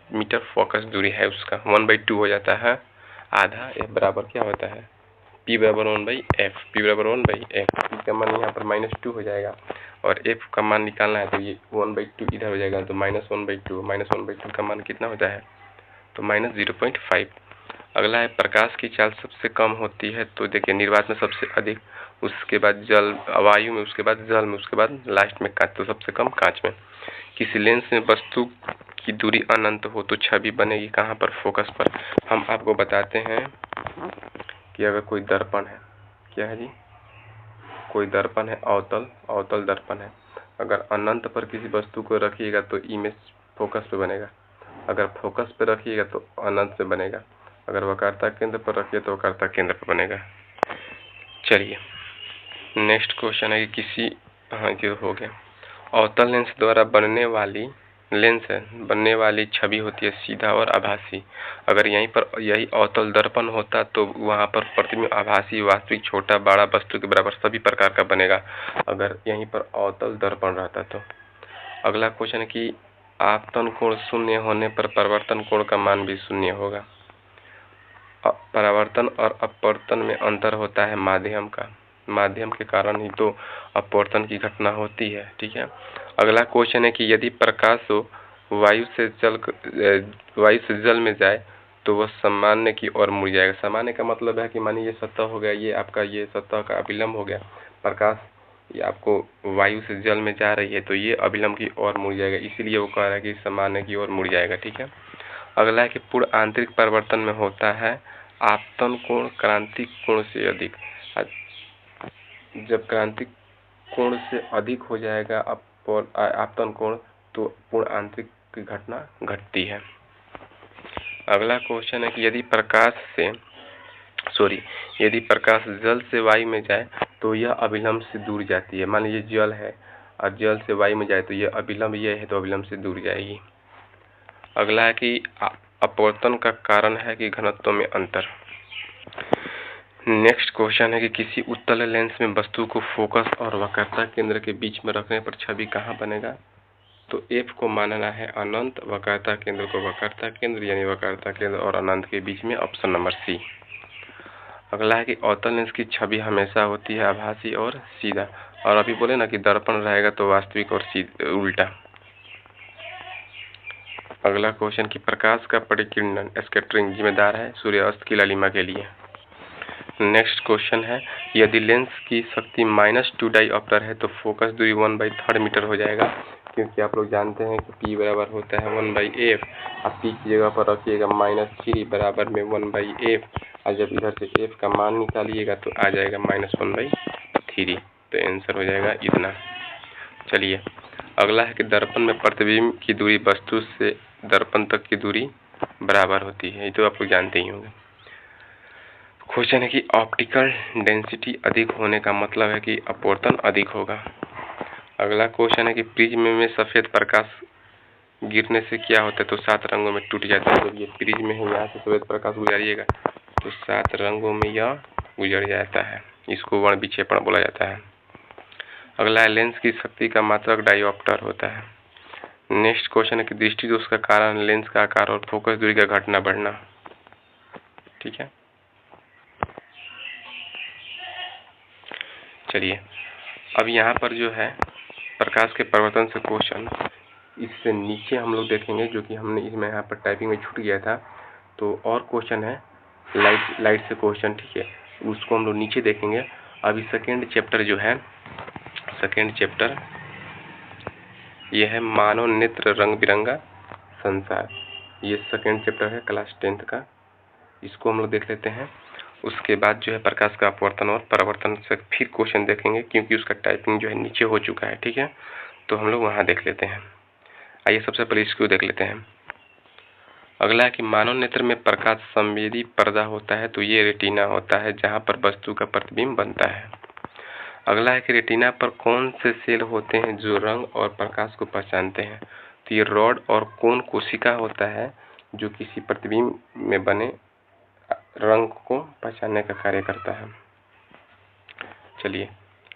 मीटर फोकस दूरी है, उसका 1/2 हो जाता है, आधा। f बराबर क्या होता है, p बराबर 1/f, p बराबर 1/f। p का मान यहाँ पर -2 हो जाएगा और f का मान निकालना है तो ये 1/2 इधर हो जाएगा, तो -1/2 का मान कितना होता है, तो -0.5। अगला है प्रकाश की चाल सबसे कम होती है, तो देखिए निर्वात में सबसे अधिक, उसके बाद जल, वायु में, उसके बाद जल में, उसके बाद लास्ट में कांच, तो सबसे कम कांच में। किसी लेंस में वस्तु की दूरी अनंत हो तो छवि बनेगी कहाँ पर, फोकस पर। हम आपको बताते हैं कि अगर कोई दर्पण है, क्या है जी, कोई दर्पण है, अवतल दर्पण है, अगर अनंत पर किसी वस्तु को रखिएगा तो इमेज फोकस पे बनेगा, अगर फोकस पे रखिएगा तो अनंत पे बनेगा, अगर वक्रता केंद्र पर रखिए तो वक्रता केंद्र पर बनेगा। चलिए नेक्स्ट क्वेश्चन है कि किसी, हाँ ये हो गया, अवतल लेंस द्वारा बनने वाली छवि होती है सीधा और आभासी। अगर यहीं पर यही अवतल दर्पण होता तो वहाँ पर प्रतिबिंब आभासी, वास्तविक, छोटा, बड़ा वस्तु के बराबर सभी प्रकार का बनेगा, अगर यहीं पर अवतल दर्पण रहता तो। अगला क्वेश्चन है कि आपतन कोण शून्य होने पर परावर्तन कोण का मान भी शून्य होगा। परावर्तन और अपवर्तन में अंतर होता है माध्यम का, माध्यम के कारण ही तो अपवर्तन की घटना होती है। ठीक है, अगला क्वेश्चन है कि यदि प्रकाश वायु से जल में जाए तो वह सामान्य की ओर मुड़ जाएगा। सामान्य का मतलब है कि मानिए ये सतह हो गया, ये आपका ये सतह का अभिलंब हो गया, प्रकाश ये आपको वायु से जल में जा रही है तो ये अभिलंब की ओर मुड़ जाएगा, इसीलिए वो कह रहा है कि सामान्य की ओर मुड़ जाएगा। ठीक है, अगला है कि पूर्ण आंतरिक परिवर्तन में होता है आपतन कोण क्रांतिक कोण से अधिक। जब क्रांतिक कोण से अधिक हो जाएगा आपतन कोण तो पूर्ण आंतरिक की घटना घटती है। अगला क्वेश्चन है कि यदि प्रकाश जल से वायु में जाए तो यह अभिलंब से दूर जाती है। मान लीजिए जल है और जल से वायु में जाए तो यह अभिलंब ये है तो अभिलंब से दूर जाएगी। अगला है कि अपवर्तन का कारण है कि घनत्व में अंतर। नेक्स्ट क्वेश्चन है कि किसी उत्तल लेंस में वस्तु को फोकस और वक्रता केंद्र के बीच में रखने पर छवि कहाँ बनेगा? तो F को मानना है अनंत, वक्रता केंद्र को वक्रता केंद्र यानी वक्रता केंद्र और अनंत के बीच में, ऑप्शन नंबर सी। अगला है कि अवतल लेंस की छवि हमेशा होती है आभासी और सीधा, और अभी बोले ना कि दर्पण रहेगा तो वास्तविक और उल्टा। अगला क्वेश्चन कि प्रकाश का परिकिरणन स्कैटरिंग जिम्मेदार है सूर्यास्त की लालिमा के लिए। नेक्स्ट क्वेश्चन है यदि लेंस की शक्ति -2 डायऑप्टर है तो फोकस दूरी 1/3 मीटर हो जाएगा, क्योंकि आप लोग जानते हैं कि P बराबर होता है 1/f। आप P की जगह पर रखिएगा -3 बराबर में 1/f, और जब इधर से f का मान निकालिएगा तो आ जाएगा -1/3, तो आंसर हो जाएगा इतना। चलिए अगला है कि दर्पण में प्रतिबिंब की दूरी वस्तु से दर्पण तक की दूरी बराबर होती है, ये तो आप लोग जानते ही होंगे। क्वेश्चन है कि ऑप्टिकल डेंसिटी अधिक होने का मतलब है कि अपवर्तन अधिक होगा। अगला क्वेश्चन है कि प्रिज्म में सफेद प्रकाश गिरने से क्या होता है? तो 7 रंगों में टूट जाता है। जब ये प्रिज्म है यहाँ से सफेद प्रकाश गुजारिएगा तो 7 रंगों में यह गुजर जाता है, इसको वर्ण विक्षेपण बोला जाता है। अगला है लेंस की शक्ति का मात्रक डायऑप्टर होता है। नेक्स्ट क्वेश्चन है कि दृष्टि दोष का कारण लेंस का आकार और फोकस दूरी का घटना बढ़ना। ठीक है, चलिए अब यहाँ पर जो है प्रकाश के परिवर्तन से क्वेश्चन इससे नीचे हम लोग देखेंगे, जो कि हमने इसमें यहाँ पर टाइपिंग में छूट गया था। तो और क्वेश्चन है लाइट से क्वेश्चन, ठीक है, उसको हम लोग नीचे देखेंगे। अभी सेकेंड चैप्टर जो है, सेकेंड चैप्टर ये है मानव नेत्र रंग बिरंगा संसार। ये सेकेंड चैप्टर है क्लास 10th का, इसको हम लोग देख लेते हैं। उसके बाद जो है प्रकाश का अपवर्तन और परावर्तन से फिर क्वेश्चन देखेंगे, क्योंकि उसका टाइपिंग जो है नीचे हो चुका है। ठीक है, तो हम लोग वहाँ देख लेते हैं। आइए सबसे पहले इसको देख लेते हैं। अगला है कि मानव नेत्र में प्रकाश संवेदी पर्दा होता है, तो ये रेटिना होता है जहाँ पर वस्तु का प्रतिबिंब बनता है। अगला है कि रेटिना पर कौन से सेल होते हैं जो रंग और प्रकाश को पहचानते हैं? तो ये रॉड और कोन कोशिका होता है जो किसी प्रतिबिंब में बने रंग को पहचानने का कार्य करता है। चलिए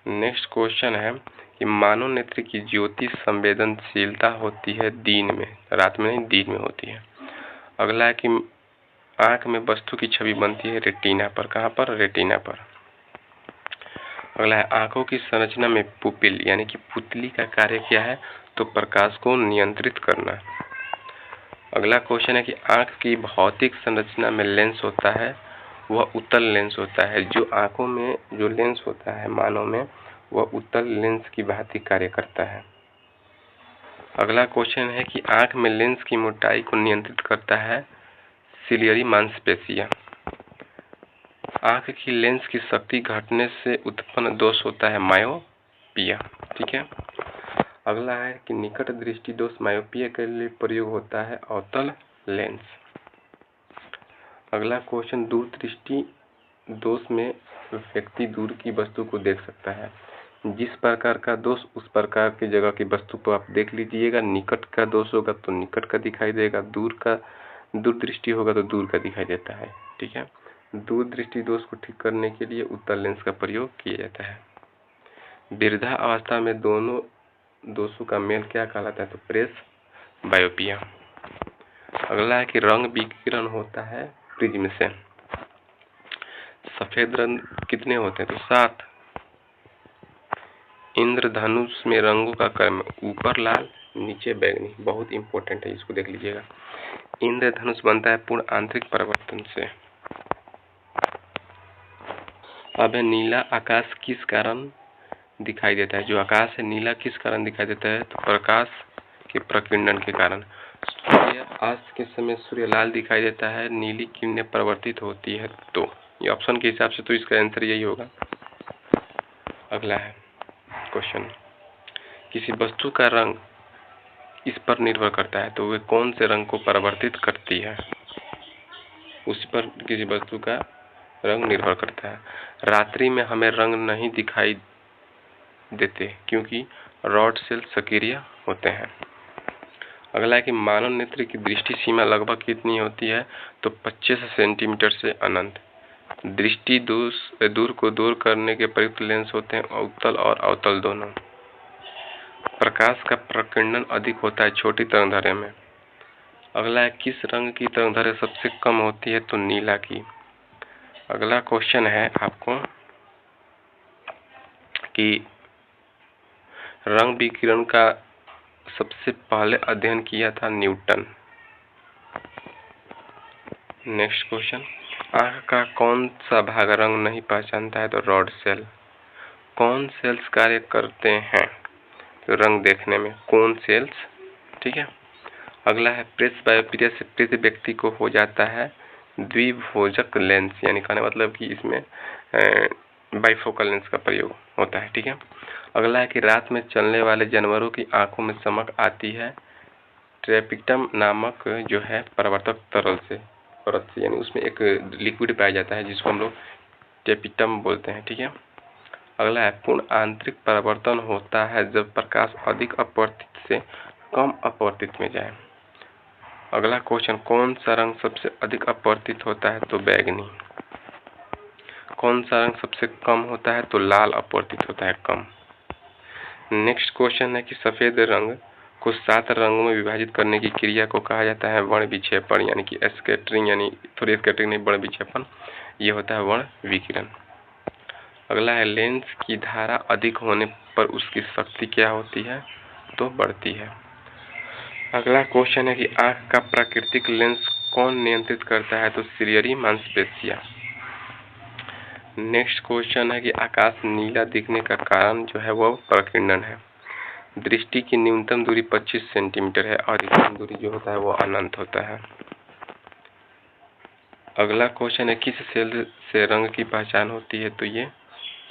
नेक्स्ट क्वेश्चन है कि मानव नेत्र की ज्योति संवेदनशीलता होती है दिन में, रात में नहीं, दिन में होती है। अगला है कि आंख में वस्तु की छवि बनती है रेटिना पर। कहाँ पर? रेटिना पर। अगला है आंखों की संरचना में पुपिल यानी कि पुतली का कार्य क्या है? तो प्रकाश को नियंत्रित करना। अगला क्वेश्चन है कि आंख की भौतिक संरचना में लेंस होता है, वह उत्तल लेंस होता है। जो आंखों में जो लेंस होता है मानव में, वह उत्तल लेंस की भांति कार्य करता है। अगला क्वेश्चन है कि आंख में लेंस की मोटाई को नियंत्रित करता है सिलियरी मांसपेशियां। आंख की लेंस की शक्ति घटने से उत्पन्न दोष होता है मायोपिया। ठीक है, अगला है कि निकट दृष्टि दोष मायोपिया के लिए प्रयोग होता है अवतल लेंस। अगला क्वेश्चन दूर दृष्टि दोष में व्यक्ति दूर की वस्तु को देख सकता है। जिस प्रकार का दोष उस प्रकार की जगह की वस्तु को आप देख लीजिएगा। निकट का दोष होगा तो निकट का दिखाई देगा, दूर दृष्टि होगा तो दूर का दिखाई देता है। ठीक है, दूर दृष्टि दोष को ठीक करने के लिए उत्तल लेंस का प्रयोग किया जाता है। वृद्धा अवस्था में दोनों दोषों का मेल क्या कहलाता है? तो प्रेस बायोपिया। अगला है कि रंग विकिरण होता है प्रिज्म से। सफेद रंग कितने होते हैं? तो 7। इंद्रधनुष में रंगों का क्रम ऊपर लाल नीचे बैंगनी, बहुत इंपॉर्टेंट है, इसको देख लीजिएगा। इंद्रधनुष बनता है पूर्ण आंतरिक परिवर्तन से। अब है नीला आकाश किस कारण दिखाई देता है? जो आकाश है नीला किस कारण दिखाई देता है? तो प्रकाश के प्रकीर्णन के कारण। सूर्य अस्त के समय सूर्य लाल दिखाई देता है, नीली किरणें परावर्तित होती है। तो ये ऑप्शन के हिसाब से तो इसका आंसर यही होगा। अगला है क्वेश्चन, किसी वस्तु का रंग इस पर निर्भर करता है, तो वे कौन से रंग को परावर्तित करती है? उस पर किसी वस्तु का रंग निर्भर करता है। रात्रि में हमें रंग नहीं दिखाई देते क्योंकि रॉड सेल सक्रिय होते हैं। अगला है कि मानव नेत्र की दृष्टि सीमा लगभग कितनी होती है? तो 25 सेंटीमीटर से अनंत। दृष्टि दूर को दूर करने के प्रयुक्त लेंस होते हैं उत्तल और अवतल दोनों। प्रकाश का प्रकीर्णन अधिक होता है छोटी तरंगदैर्घ्य में। अगला है किस रंग की तरंगदैर्घ्य सबसे कम होती है? तो नीला की। अगला क्वेश्चन है आपको कि रंग विकिरण का सबसे पहले अध्ययन किया था न्यूटन। नेक्स्ट क्वेश्चन, आंख का कौन सा भाग रंग नहीं पहचानता है? तो रॉड सेल। कौन सेल्स कार्य करते हैं तो रंग देखने में? Cone cells. ठीक है। अगला है प्रेस बायोप्सिया से पीड़ित व्यक्ति को हो जाता है द्विभोजक लेंस, यानी कहने मतलब कि इसमें बाइफोकल लेंस का प्रयोग होता है। ठीक है। अगला है कि रात में चलने वाले जानवरों की आंखों में चमक आती है ट्रेपिटम नामक जो है परावर्तक तरल से परत से, यानी उसमें एक लिक्विड पाया जाता है जिसको हम लोग ट्रेपिटम बोलते हैं। ठीक है। अगला है पूर्ण आंतरिक परावर्तन होता है जब प्रकाश अधिक अपवर्तित से कम अपवर्तित में जाए। अगला क्वेश्चन, कौन सा रंग सबसे अधिक अपवर्तित होता है? तो बैगनी। कौन सा रंग सबसे कम होता है? तो लाल अपवर्तित होता है, कम। नेक्स्ट क्वेश्चन है कि सफेद रंग को 7 रंगों में विभाजित करने की क्रिया को कहा जाता है वर्ण विक्षेपण, यानी कि स्कैटरिंग, यानी थोड़ी स्कैटरिंग नहीं, वर्ण विक्षेपण। ये होता है वर्ण विकिरण। अगला है लेंस की धारा अधिक होने पर उसकी शक्ति क्या होती है? तो बढ़ती है। अगला क्वेश्चन है कि आंख का प्राकृतिक लेंस कौन नियंत्रित करता है? तो सिलियरी मांसपेशियां। नेक्स्ट क्वेश्चन है कि आकाश नीला दिखने का कारण जो है वो प्रकीर्णन है। दृष्टि की न्यूनतम दूरी 25 सेंटीमीटर है और अधिकतम दूरी जो होता है वो अनंत होता है। अगला क्वेश्चन है किस सेल से रंग की पहचान होती है? तो ये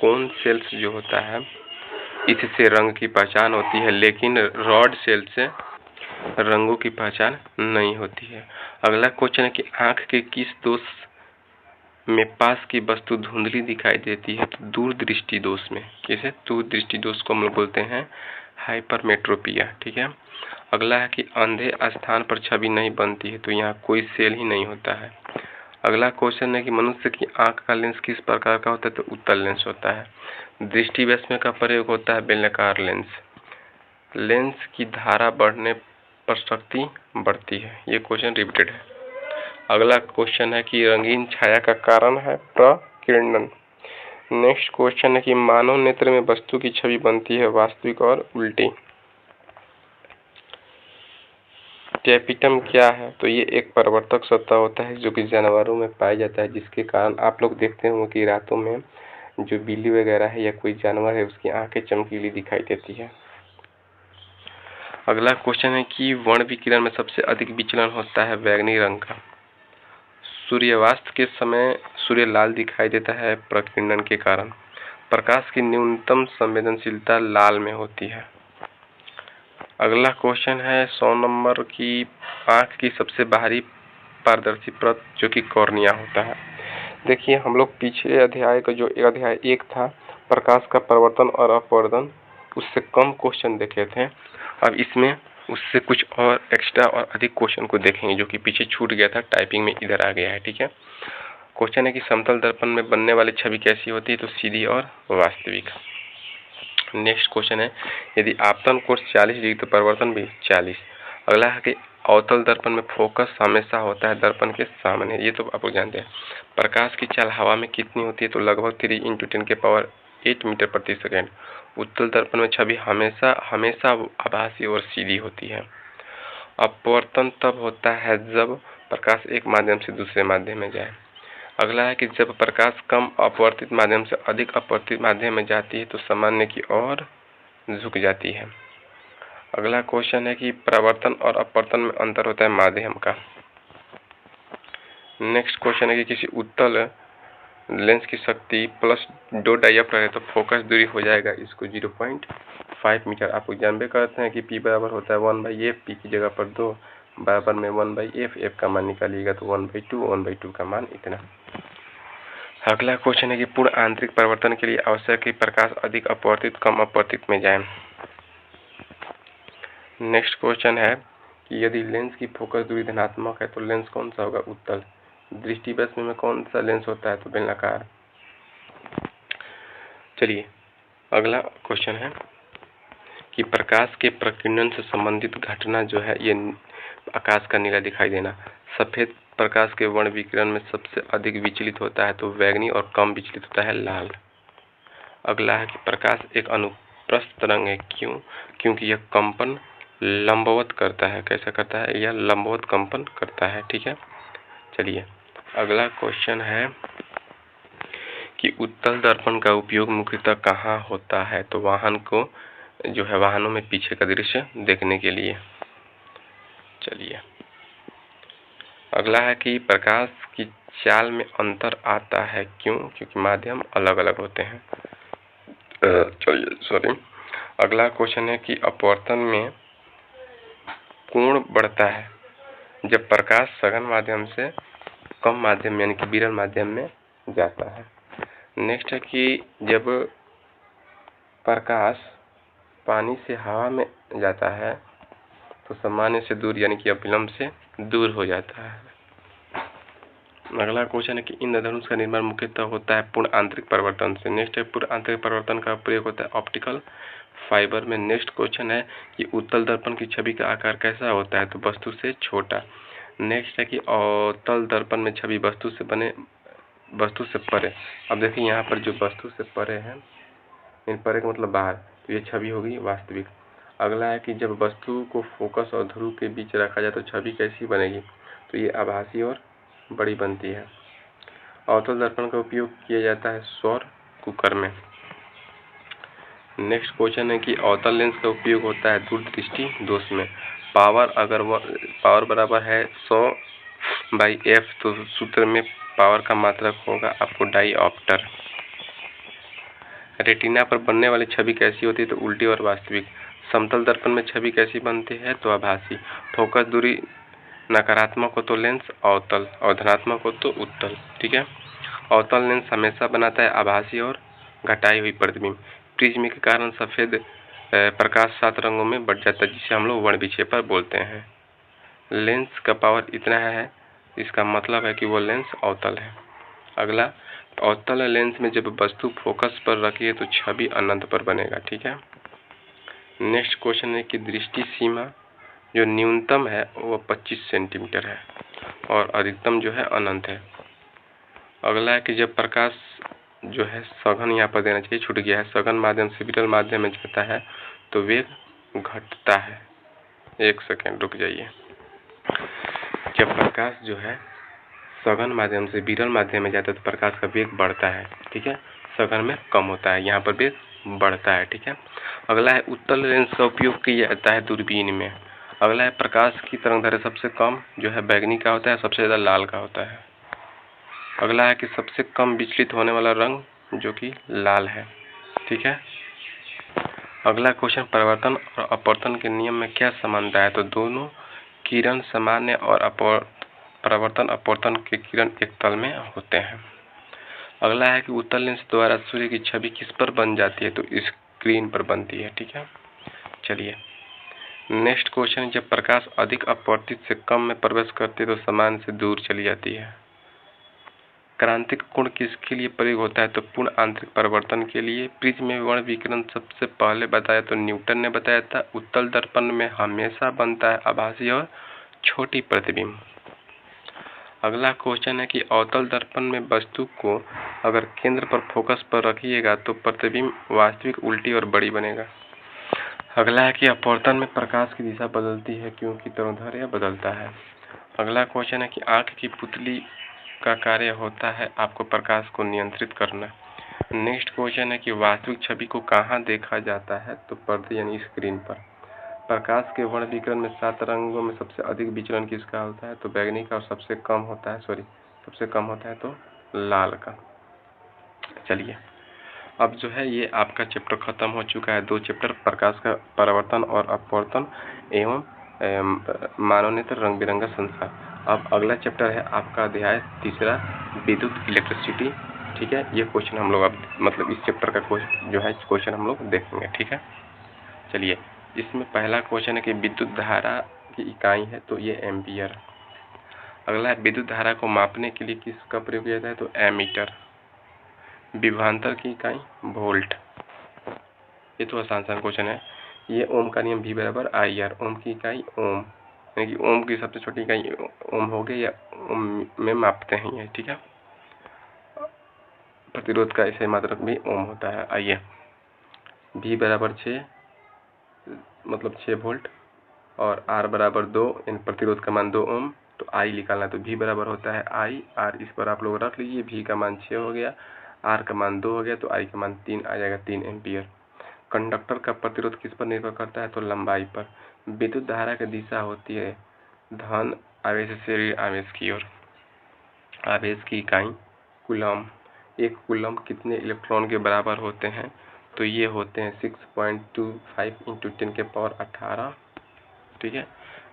कौन सेल्स जो होता है इससे रंग की पहचान होती है, लेकिन रॉड सेल से रंगों की पहचान नहीं होती है। अगला क्वेश्चन है कि आंख के किस दोष में पास की वस्तु धुंधली दिखाई देती है? तो दूर दृष्टि दोष में। कैसे? दूर दृष्टि दोष को हम लोग बोलते हैं हाइपरमेट्रोपिया। ठीक है। अगला है कि अंधे स्थान पर छवि नहीं बनती है, तो यहाँ कोई सेल ही नहीं होता है। अगला क्वेश्चन है कि मनुष्य की आंख का लेंस किस प्रकार का होता है? तो उत्तल लेंस होता है। दृष्टि वैष्म्य का प्रयोग होता है बेलनाकार लेंस। लेंस की धारा बढ़ने पर शक्ति बढ़ती है। ये क्वेश्चन रिपीटेड है। अगला क्वेश्चन है कि रंगीन छाया का कारण है प्रकीर्णन। नेक्स्ट क्वेश्चन है कि मानव नेत्र में वस्तु की छवि बनती है वास्तविक और उल्टी। टैपिटम क्या है? तो ये एक परावर्तक सतह होता है जो कि जानवरों में पाया जाता है, जिसके कारण आप लोग देखते होंगे कि रातों में जो बिल्ली वगैरह है या कोई जानवर है उसकी आंखें चमकीली दिखाई देती है। अगला क्वेश्चन है कि वर्ण विकिरण में सबसे अधिक विचलन होता है बैंगनी रंग का। सूर्यास्त के समय सूर्य लाल दिखाई देता है प्रकीर्णन के कारण। प्रकाश की न्यूनतम संवेदनशीलता लाल में होती है। अगला क्वेश्चन है 100 नंबर की आंख की सबसे बाहरी पारदर्शी परत जो कि कॉर्निया होता है। देखिए हम लोग पिछले अध्याय का जो अध्याय 1 था प्रकाश का परावर्तन और अपवर्तन, उससे कम क्वेश्चन देखे थे। अब इसमें उससे कुछ और एक्स्ट्रा और अधिक क्वेश्चन को देखेंगे जो कि पीछे छूट गया था, टाइपिंग में इधर आ गया है। ठीक है। क्वेश्चन है कि समतल दर्पण में बनने वाली छवि कैसी होती है? तो सीधी और वास्तविक। नेक्स्ट क्वेश्चन है यदि आपतन कोण 40 डिग्री तो परिवर्तन भी 40। अगला है कि अवतल दर्पण में फोकस हमेशा होता है दर्पण के सामने। ये तो आप लोग जानते हैं। प्रकाश की चाल हवा में कितनी होती है? तो लगभग 3 × 10⁸ मीटर प्रति सेकेंड। उत्तल दर्पण में छवि हमेशा आभासी और सीधी होती है। अपवर्तन तब होता है जब प्रकाश एक माध्यम से दूसरे माध्यम में जाए। अगला है कि जब प्रकाश कम अपवर्तित माध्यम से अधिक अपवर्तित माध्यम में जाती है तो सामान्य की ओर झुक जाती है। अगला क्वेश्चन है कि परावर्तन और अपवर्तन में अंतर होता है माध्यम का। नेक्स्ट क्वेश्चन है कि किसी उत्तल लेंस की शक्ति प्लस दो डायप्टर है तो फोकस दूरी हो जाएगा इसको 0.5 मीटर। आप लोग जानबे करते हैं कि P बराबर होता है 1/f, P की जगह पर 2 बराबर में 1/f, f का मान निकालिएगा तो 1/2 का मान इतना। अगला क्वेश्चन है कि पूर्ण आंतरिक परिवर्तन के लिए आवश्यक है प्रकाश अधिक अपवर्तित कम अपवर्तित में जाए। नेक्स्ट क्वेश्चन है कि यदि लेंस की फोकस दूरी धनात्मक है तो लेंस कौन सा होगा? उत्तल। दृष्टिवैषम्य में कौन सा लेंस होता है? तो बेलनाकार। चलिए अगला क्वेश्चन है कि प्रकाश के प्रकीर्णन से संबंधित घटना जो है ये आकाश का नीला दिखाई देना। सफेद प्रकाश के वर्ण विकिरण में सबसे अधिक विचलित होता है तो बैंगनी और कम विचलित होता है लाल। अगला है कि प्रकाश एक अनुप्रस्थ तरंग है। क्यों? क्योंकि यह कंपन लंबवत करता है। कैसा करता है? यह लंबवत कंपन करता है। ठीक है, चलिए अगला क्वेश्चन है कि उत्तल दर्पण का उपयोग मुख्यतः कहाँ होता है? तो वाहन को जो है वाहनों में पीछे का दृश्य देखने के लिए। चलिए अगला है कि प्रकाश की चाल में अंतर आता है। क्यों? क्योंकि माध्यम अलग अलग होते हैं। चलिए अगला क्वेश्चन है कि अपवर्तन में कोण बढ़ता है जब प्रकाश सघन माध्यम से कम माध्यम यानी कि विरल माध्यम में जाता है। नेक्स्ट है कि जब प्रकाश पानी से हवा में जाता है तो सामान्य से दूर यानी कि अभिलंब से दूर हो जाता है। अगला क्वेश्चन है कि इंद्रधनुष का निर्माण मुख्यतः होता है पूर्ण आंतरिक परिवर्तन से। नेक्स्ट है पूर्ण आंतरिक परिवर्तन का प्रयोग होता है ऑप्टिकल फाइबर में। नेक्स्ट क्वेश्चन है कि उत्तल दर्पण की छवि का आकार कैसा होता है? तो वस्तु से छोटा। नेक्स्ट है कि अवतल दर्पण में छवि वस्तु से परे। अब देखिए यहाँ पर जो वस्तु से परे है, इन परे का मतलब बाहर, तो ये छवि होगी वास्तविक। अगला है कि जब वस्तु को फोकस और ध्रुव के बीच रखा जाए तो छवि कैसी बनेगी? तो ये आभासी और बड़ी बनती है। अवतल दर्पण का उपयोग किया जाता है सौर कुकर में। नेक्स्ट क्वेश्चन है कि अवतल लेंस का उपयोग होता है दूरदृष्टि दोष में। पावर बराबर है 100/f, तो सूत्र में पावर का मात्रक होगा आपको डाईऑप्टर। रेटिना पर बनने वाली छवि कैसी होती है? तो उल्टी और वास्तविक। समतल दर्पण में छवि कैसी बनती है? तो आभासी। फोकस दूरी नकारात्मक हो तो लेंस अवतल और धनात्मक हो तो उत्तल। ठीक है, अवतल लेंस हमेशा बनाता है आभासी और घटाई हुई प्रतिबिंब। प्रिज्म के कारण सफेद प्रकाश 7 रंगों में बढ़ जाता है जिसे हम लोग वर्ण विक्षेपण बोलते हैं। लेंस का पावर इतना है, इसका मतलब है कि वो लेंस अवतल है। अगला, अवतल लेंस में जब वस्तु फोकस पर रखी है तो छवि अनंत पर बनेगा। ठीक है, नेक्स्ट क्वेश्चन है कि दृष्टि सीमा जो न्यूनतम है वो 25 सेंटीमीटर है और अधिकतम जो है अनंत है। अगला है कि जब प्रकाश जो है सघन, यहाँ पर देना चाहिए, छूट गया है, सघन माध्यम से विरल माध्यम में जाता है तो वेग घटता है। एक सेकेंड रुक जाइए। जब प्रकाश जो है सघन माध्यम से विरल माध्यम में जाता है तो प्रकाश का वेग बढ़ता है। ठीक है, सघन में कम होता है, यहाँ पर वेग बढ़ता है। ठीक है, अगला है उत्तल लेंस का उपयोग किया जाता है दूरबीन में। अगला है प्रकाश की तरंगदैर्घ्य सबसे कम जो है बैंगनी का होता है, सबसे ज़्यादा लाल का होता है। अगला है कि सबसे कम विचलित होने वाला रंग जो कि लाल है। ठीक है, अगला क्वेश्चन, परिवर्तन और अपवर्तन के नियम में क्या समानता है? तो दोनों किरण सामान्य और परावर्तन अपवर्तन के किरण एक तल में होते हैं। अगला है कि उत्तल लेंस द्वारा सूर्य की छवि किस पर बन जाती है? तो स्क्रीन पर बनती है। ठीक है, चलिए नेक्स्ट क्वेश्चन, जब प्रकाश अधिक अपवर्तित से कम में प्रवेश करती है तो सामान्य से दूर चली जाती है। क्रांतिक कोण किसके लिए प्रयोग होता है? तो पूर्ण आंतरिक परिवर्तन के लिए। प्रिज्म में वर्ण विकिरण सबसे पहले बताया तो न्यूटन ने बताया था। उत्तल दर्पण में हमेशा बनता है आभासी और छोटी प्रतिबिंब। अगला क्वेश्चन है कि अवतल दर्पण में वस्तु को अगर केंद्र पर फोकस पर रखिएगा तो प्रतिबिंब वास्तविक उल्टी और बड़ी बनेगा। अगला है कि अपवर्तन में प्रकाश की दिशा बदलती है क्योंकि तरंगदैर्घ्य बदलता है। अगला क्वेश्चन है कि आंख की पुतली का कार्य होता है आपको प्रकाश को नियंत्रित करना। नेक्स्ट क्वेश्चन है कि वास्तविक छवि को कहाँ देखा जाता है? तो पर्दे यानी स्क्रीन पर। प्रकाश के वर्णविकिरण में 7 रंगों में सबसे अधिक विचलन किसका होता है? तो बैंगनी का, और सबसे कम होता है तो लाल का। चलिए, अब जो है ये आपका चैप्टर खत्म हो चुका है। 2 चैप्टर, प्रकाश का परावर्तन और अपवर्तन एवं मानव नेत्र रंग बिरंगा संसार। अब अगला चैप्टर है आपका अध्याय 3, विद्युत इलेक्ट्रिसिटी। ठीक है, ये क्वेश्चन हम लोग अब मतलब इस चैप्टर का क्वेश्चन हम लोग देखेंगे। ठीक है, चलिए, इसमें पहला क्वेश्चन है कि विद्युत धारा की इकाई है, तो ये एम्पियर। अगला है विद्युत धारा को मापने के लिए किसका प्रयोग किया जाता है? तो एमीटर। विभवांतर की इकाई वोल्ट। ये तो आसान क्वेश्चन है। ये ओम का नियम V बराबर IR। ओम की इकाई ओम, यानी कि ओम की सबसे छोटी इकाई ओम हो गई, या ओम में मापते हैं ये। ठीक है, प्रतिरोध का ऐसे मात्रक भी ओम होता है। आइए, V बराबर 6 मतलब 6 वोल्ट, और R बराबर 2, इन प्रतिरोध का मान 2 ओम। तो I निकालना, तो V बराबर होता है I R। इस पर आप लोग रख लीजिए। V का मान 6 हो गया, R का मान 2 हो गया, तो I का मान 3 आ जाएगा, 3 एम्पियर। कंडक्टर का प्रतिरोध किस पर निर्भर करता है? तो लंबाई पर। विद्युत धारा की दिशा होती है धन आवेश से ऋण आवेश की ओर। आवेश की इकाई कूलम। एक कूलम कितने इलेक्ट्रॉन के बराबर होते हैं? तो ये होते हैं 6.25 × 10⁻18। ठीक है,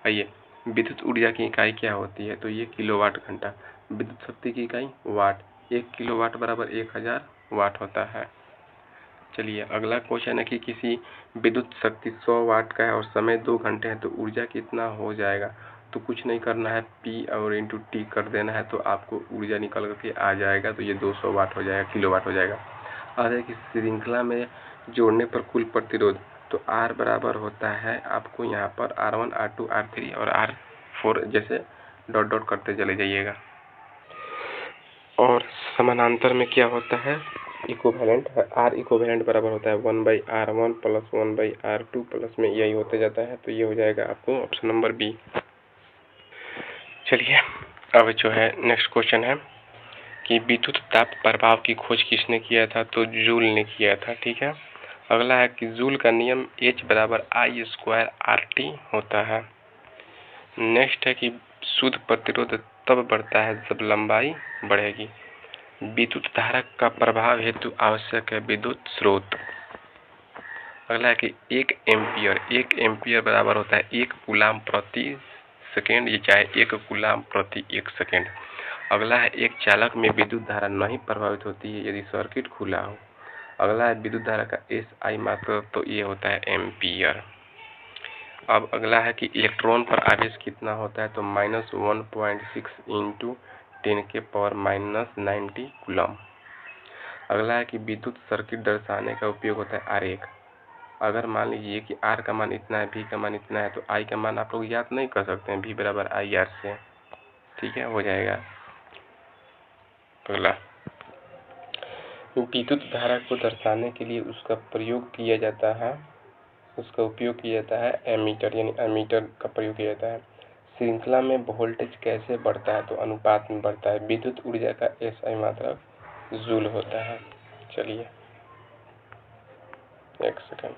आइए, विद्युत ऊर्जा की इकाई क्या होती है? तो ये किलोवाट घंटा। विद्युत शक्ति की इकाई वाट। 1 किलोवाट बराबर 1000 वाट होता है। चलिए, अगला क्वेश्चन है कि किसी विद्युत शक्ति 100 वाट का है और समय 2 घंटे है, तो ऊर्जा कितना हो जाएगा? तो कुछ नहीं करना है, P और इंटू T कर देना है, तो आपको ऊर्जा निकल करके आ जाएगा। तो ये 200 वाट हो जाएगा, किलोवाट हो जाएगा। और कि श्रृंखला में जोड़ने पर कुल प्रतिरोध, तो R बराबर होता है आपको यहाँ पर R1, R2, R3 और R4 जैसे डॉट डॉट करते चले जाइएगा। और समानांतर में क्या होता है? इक्विवेलेंट। R इक्विवेलेंट बराबर होता है 1/R1 + 1/R2 प्लस में यही होते जाता है। तो ये हो जाएगा आपको ऑप्शन नंबर B। चलिए, अब जो है नेक्स्ट क्वेश्चन है कि विद्युत ताप प्रभाव की खोज किसने किया था? तो जूल ने किया था। ठीक है, अगला है कि जूल का नियम H बराबर I² RT होता है। नेक्स्ट है कि शुद्ध प्रतिरोध तब बढ़ता है जब लंबाई बढ़ेगी। विद्युत धारा का प्रभाव हेतु आवश्यक है विद्युत स्रोत। अगला है कि 1 एम्पियर बराबर होता है 1 कूलाम प्रति सेकेंड, ये चाहे 1 कूलाम प्रति 1 सेकेंड। अगला है एक चालक में विद्युत धारा नहीं प्रभावित होती है यदि सर्किट खुला हो। अगला है विद्युत धारा का SI मात्रक, तो ये होता है एम्पियर। अब अगला है कि इलेक्ट्रॉन पर आवेश कितना होता है? तो -1.6 × 10⁻90 कूलम। अगला है कि विद्युत सर्किट दर्शाने का उपयोग होता है आरेख। अगर मान लीजिए कि R का मान इतना है, V का मान इतना है, तो I का मान आप लोग याद नहीं कर सकते हैं, V बराबर IR से। ठीक है, हो जाएगा। अगला, विद्युत धारा को दर्शाने के लिए उसका उपयोग किया जाता है एमीटर, यानी एमीटर का प्रयोग किया जाता है। श्रृंखला में वोल्टेज कैसे बढ़ता है? तो अनुपात में बढ़ता है। विद्युत ऊर्जा का SI मात्रक जूल होता है। चलिए, एक सेकंड।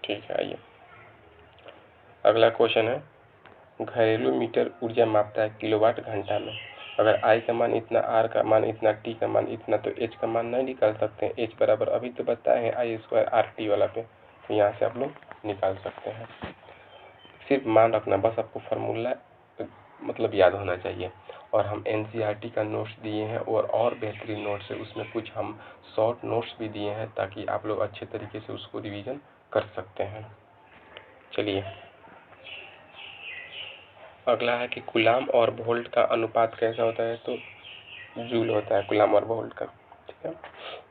ठीक है, आइए, अगला क्वेश्चन है, घरेलू मीटर ऊर्जा मापता है किलोवाट घंटा में। अगर I का मान इतना, R का मान इतना, T का मान इतना, तो H का मान नहीं निकाल सकते हैं। H बराबर अभी तो बताए हैं I² RT वाला पे, तो यहाँ से आप लोग निकाल सकते हैं। सिर्फ मान रखना, बस आपको फार्मूला मतलब याद होना चाहिए। और हम NCERT का नोट्स दिए हैं और बेहतरीन नोट्स है, उसमें कुछ हम शॉर्ट नोट्स भी दिए हैं ताकि आप लोग अच्छे तरीके से उसको रिवीजन कर सकते हैं। चलिए, अगला है कि कूलाम और वोल्ट का अनुपात कैसा होता है? तो जूल होता है कूलाम और वोल्ट का। ठीक है,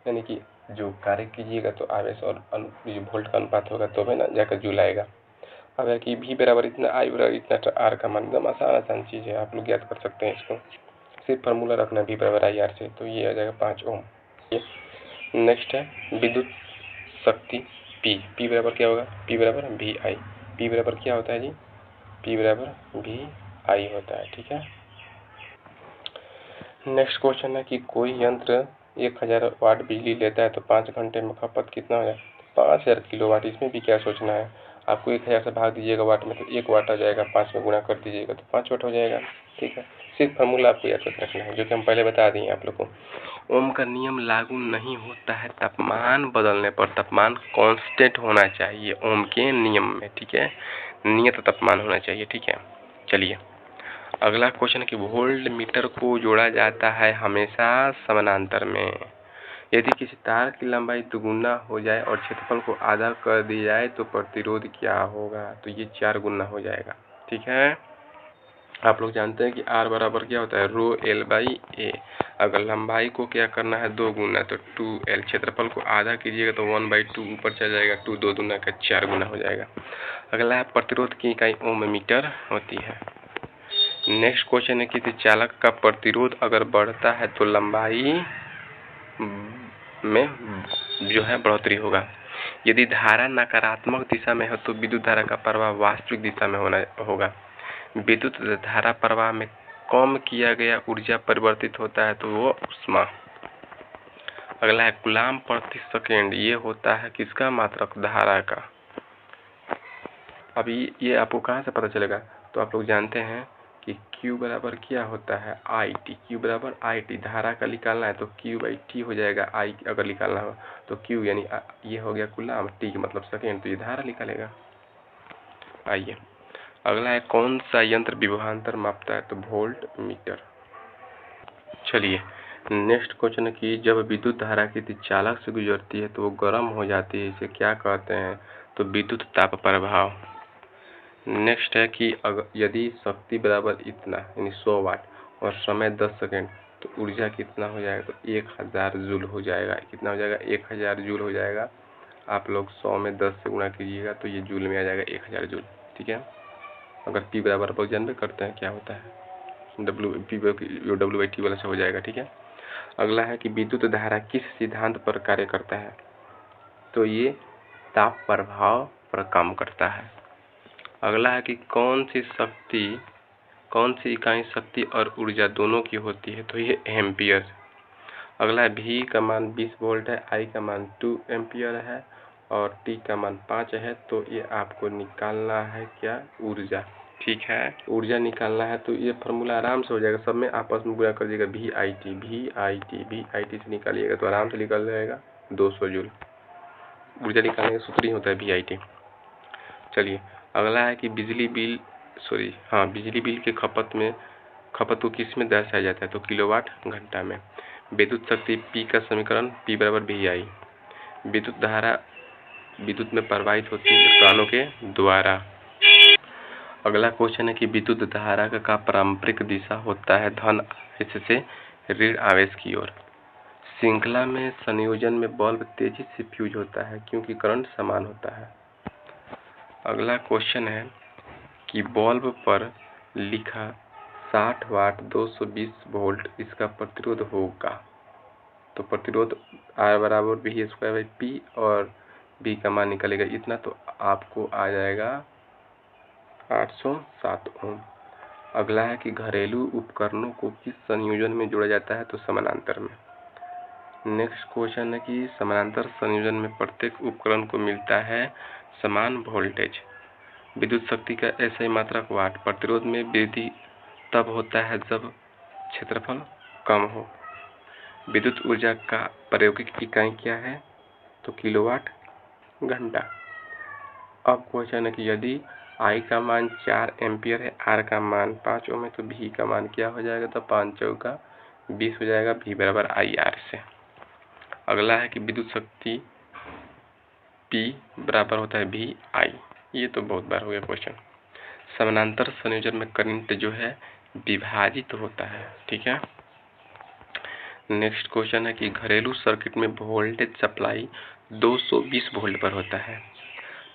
यानी कि जो कार्य कीजिएगा तो आवेश और जो वोल्ट का अनुपात होगा तो है ना जाकर जूल आएगा। अब है कि V बराबर इतना, I बराबर इतना, तो R का मान एकदम आसान चीज़ है, आप लोग याद कर सकते हैं इसको। सिर्फ फार्मूला रखना V बराबर IR से, तो ये आ जाएगा 5 ओम। नेक्स्ट है विद्युत शक्ति P बराबर क्या होगा? P बराबर VI। P बराबर क्या होता है जी? P बराबर VI होता है। ठीक है, नेक्स्ट क्वेश्चन है कि कोई यंत्र 1000 वाट बिजली लेता है तो 5 घंटे में खपत कितना हो जाए? 5000 किलोवाट। इसमें भी क्या सोचना है आपको, 1000 से भाग दीजिएगा वाट में तो 1 वाट आ जाएगा, 5 में गुणा कर दीजिएगा तो 5 वाट हो जाएगा। ठीक है, सिर्फ फार्मूला आपको याद रखना है जो कि हम पहले बता दिए आप लोग को। ओम का नियम लागू नहीं होता है तापमान बदलने पर, तापमान कांस्टेंट होना चाहिए ओम के नियम में। ठीक है, नियत तापमान होना चाहिए। ठीक है, चलिए अगला क्वेश्चन कि वोल्ट मीटर को जोड़ा जाता है हमेशा समानांतर में। यदि किसी तार की लंबाई दुगुना हो जाए और क्षेत्रफल को आधा कर दिया जाए तो प्रतिरोध क्या होगा, तो ये 4 गुना हो जाएगा। ठीक है, आप लोग जानते हैं कि R बराबर क्या होता है, रो L बाई ए। अगर लंबाई को क्या करना है 2 गुना तो 2L, क्षेत्रफल को आधा कीजिएगा तो 1/2 ऊपर चल जाएगा, 2 2 दूना का 4 गुना हो जाएगा। अगला है प्रतिरोध की इकाई ओम मीटर होती है। नेक्स्ट क्वेश्चन है किसी चालक का प्रतिरोध अगर बढ़ता है तो लंबाई में जो है बढ़ोतरी होगा। यदि धारा नकारात्मक दिशा में है तो विद्युत धारा का प्रवाह वास्तविक दिशा में होना होगा। विद्युत धारा प्रवाह में कम किया गया ऊर्जा परिवर्तित होता है तो वो ऊष्मा। अगला है कूलाम प्रति सेकेंड, ये होता है किसका, मात्रक धारा का। अभी ये आपको कहाँ से पता चलेगा, तो आप लोग जानते हैं कि Q बराबर क्या होता है IT, Q बराबर IT, धारा का निकालना है तो Q/T हो जाएगा। I अगर निकालना हो तो Q यानी ये हो गया कूलाम, T मतलब सेकेंड, तो ये धारा निकालेगा। आइए अगला है कौन सा यंत्र विभवांतर मापता है, तो वोल्ट मीटर। चलिए नेक्स्ट क्वेश्चन है कि जब विद्युत धारा किसी चालक से गुजरती है तो वो गर्म हो जाती है, इसे क्या कहते हैं, तो विद्युत ताप प्रभाव। नेक्स्ट है कि यदि शक्ति बराबर इतना यानी 100 वाट और समय 10 सेकेंड तो ऊर्जा कितना हो जाएगा, तो 1000 जूल हो जाएगा। कितना हो जाएगा, 1000 जूल हो जाएगा। आप लोग 100 में 10 से गुणा कीजिएगा तो ये जूल में आ जाएगा 1000 जूल। ठीक है, अगर P बराबर आप जानते करते हैं क्या होता है, W/T वाला से हो जाएगा। ठीक है, अगला है कि विद्युत धारा किस सिद्धांत पर कार्य करता है, तो ये ताप प्रभाव पर काम करता है। अगला है कि कौन सी इकाई शक्ति और ऊर्जा दोनों की होती है, तो ये एम्पियर। अगला है V का मान 20 वोल्ट है, I का मान 2 एम्पियर है और T का मान 5 है। तो ये आपको निकालना है क्या, ऊर्जा। ठीक है, ऊर्जा निकालना है तो ये फार्मूला आराम से हो जाएगा, सब में आपस में गुणा कर दीजिएगा, VIT से निकालिएगा तो आराम से निकल जाएगा 200 जूल। ऊर्जा निकालने का सूत्र ही होता है VIT। चलिए अगला है कि बिजली बिल के खपत को किस में दर्शाया जाता है, तो किलोवाट घंटा में। विद्युत शक्ति P का समीकरण P बराबर VI। विद्युत धारा विद्युत में प्रवाहित होती है इलेक्ट्रॉनों के द्वारा। अगला क्वेश्चन है कि विद्युत धारा का पारंपरिक दिशा होता है धन आवेश से ऋण आवेश की ओर। श्रृंखला में संयोजन में बल्ब तेजी से फ्यूज होता है क्योंकि करंट समान होता है। अगला क्वेश्चन है कि बल्ब पर लिखा 60 वाट 220 वोल्ट इसका प्रतिरोध होगा, तो प्रतिरोध R बराबर V²/P और V का मान निकलेगा इतना, तो आपको आ जाएगा 807 ओम। अगला है कि घरेलू उपकरणों को किस संयोजन में जोड़ा जाता है, तो समानांतर में। नेक्स्ट क्वेश्चन है कि समानांतर संयोजन में प्रत्येक उपकरण को मिलता है समान वोल्टेज। विद्युत शक्ति का SI मात्रक वाट। प्रतिरोध में वृद्धि तब होता है जब क्षेत्रफल कम हो। विद्युत ऊर्जा का प्रायोगिक इकाई क्या है, तो किलोवाट घंटा। अब क्वेश्चन है कि यदि I का मान 4 एम्पियर है, R का मान 5 ओम है, तो V का मान क्या हो जाएगा, तो 5 चौका 20 हो जाएगा, V बराबर IR से। अगला है कि विद्युत शक्ति P बराबर होता है VI। ये तो बहुत बार हो गया क्वेश्चन। समानांतर संयोजन में करंट जो है विभाजित होता है। ठीक है, नेक्स्ट क्वेश्चन है कि घरेलू सर्किट में वोल्टेज सप्लाई 220 वोल्ट पर होता है,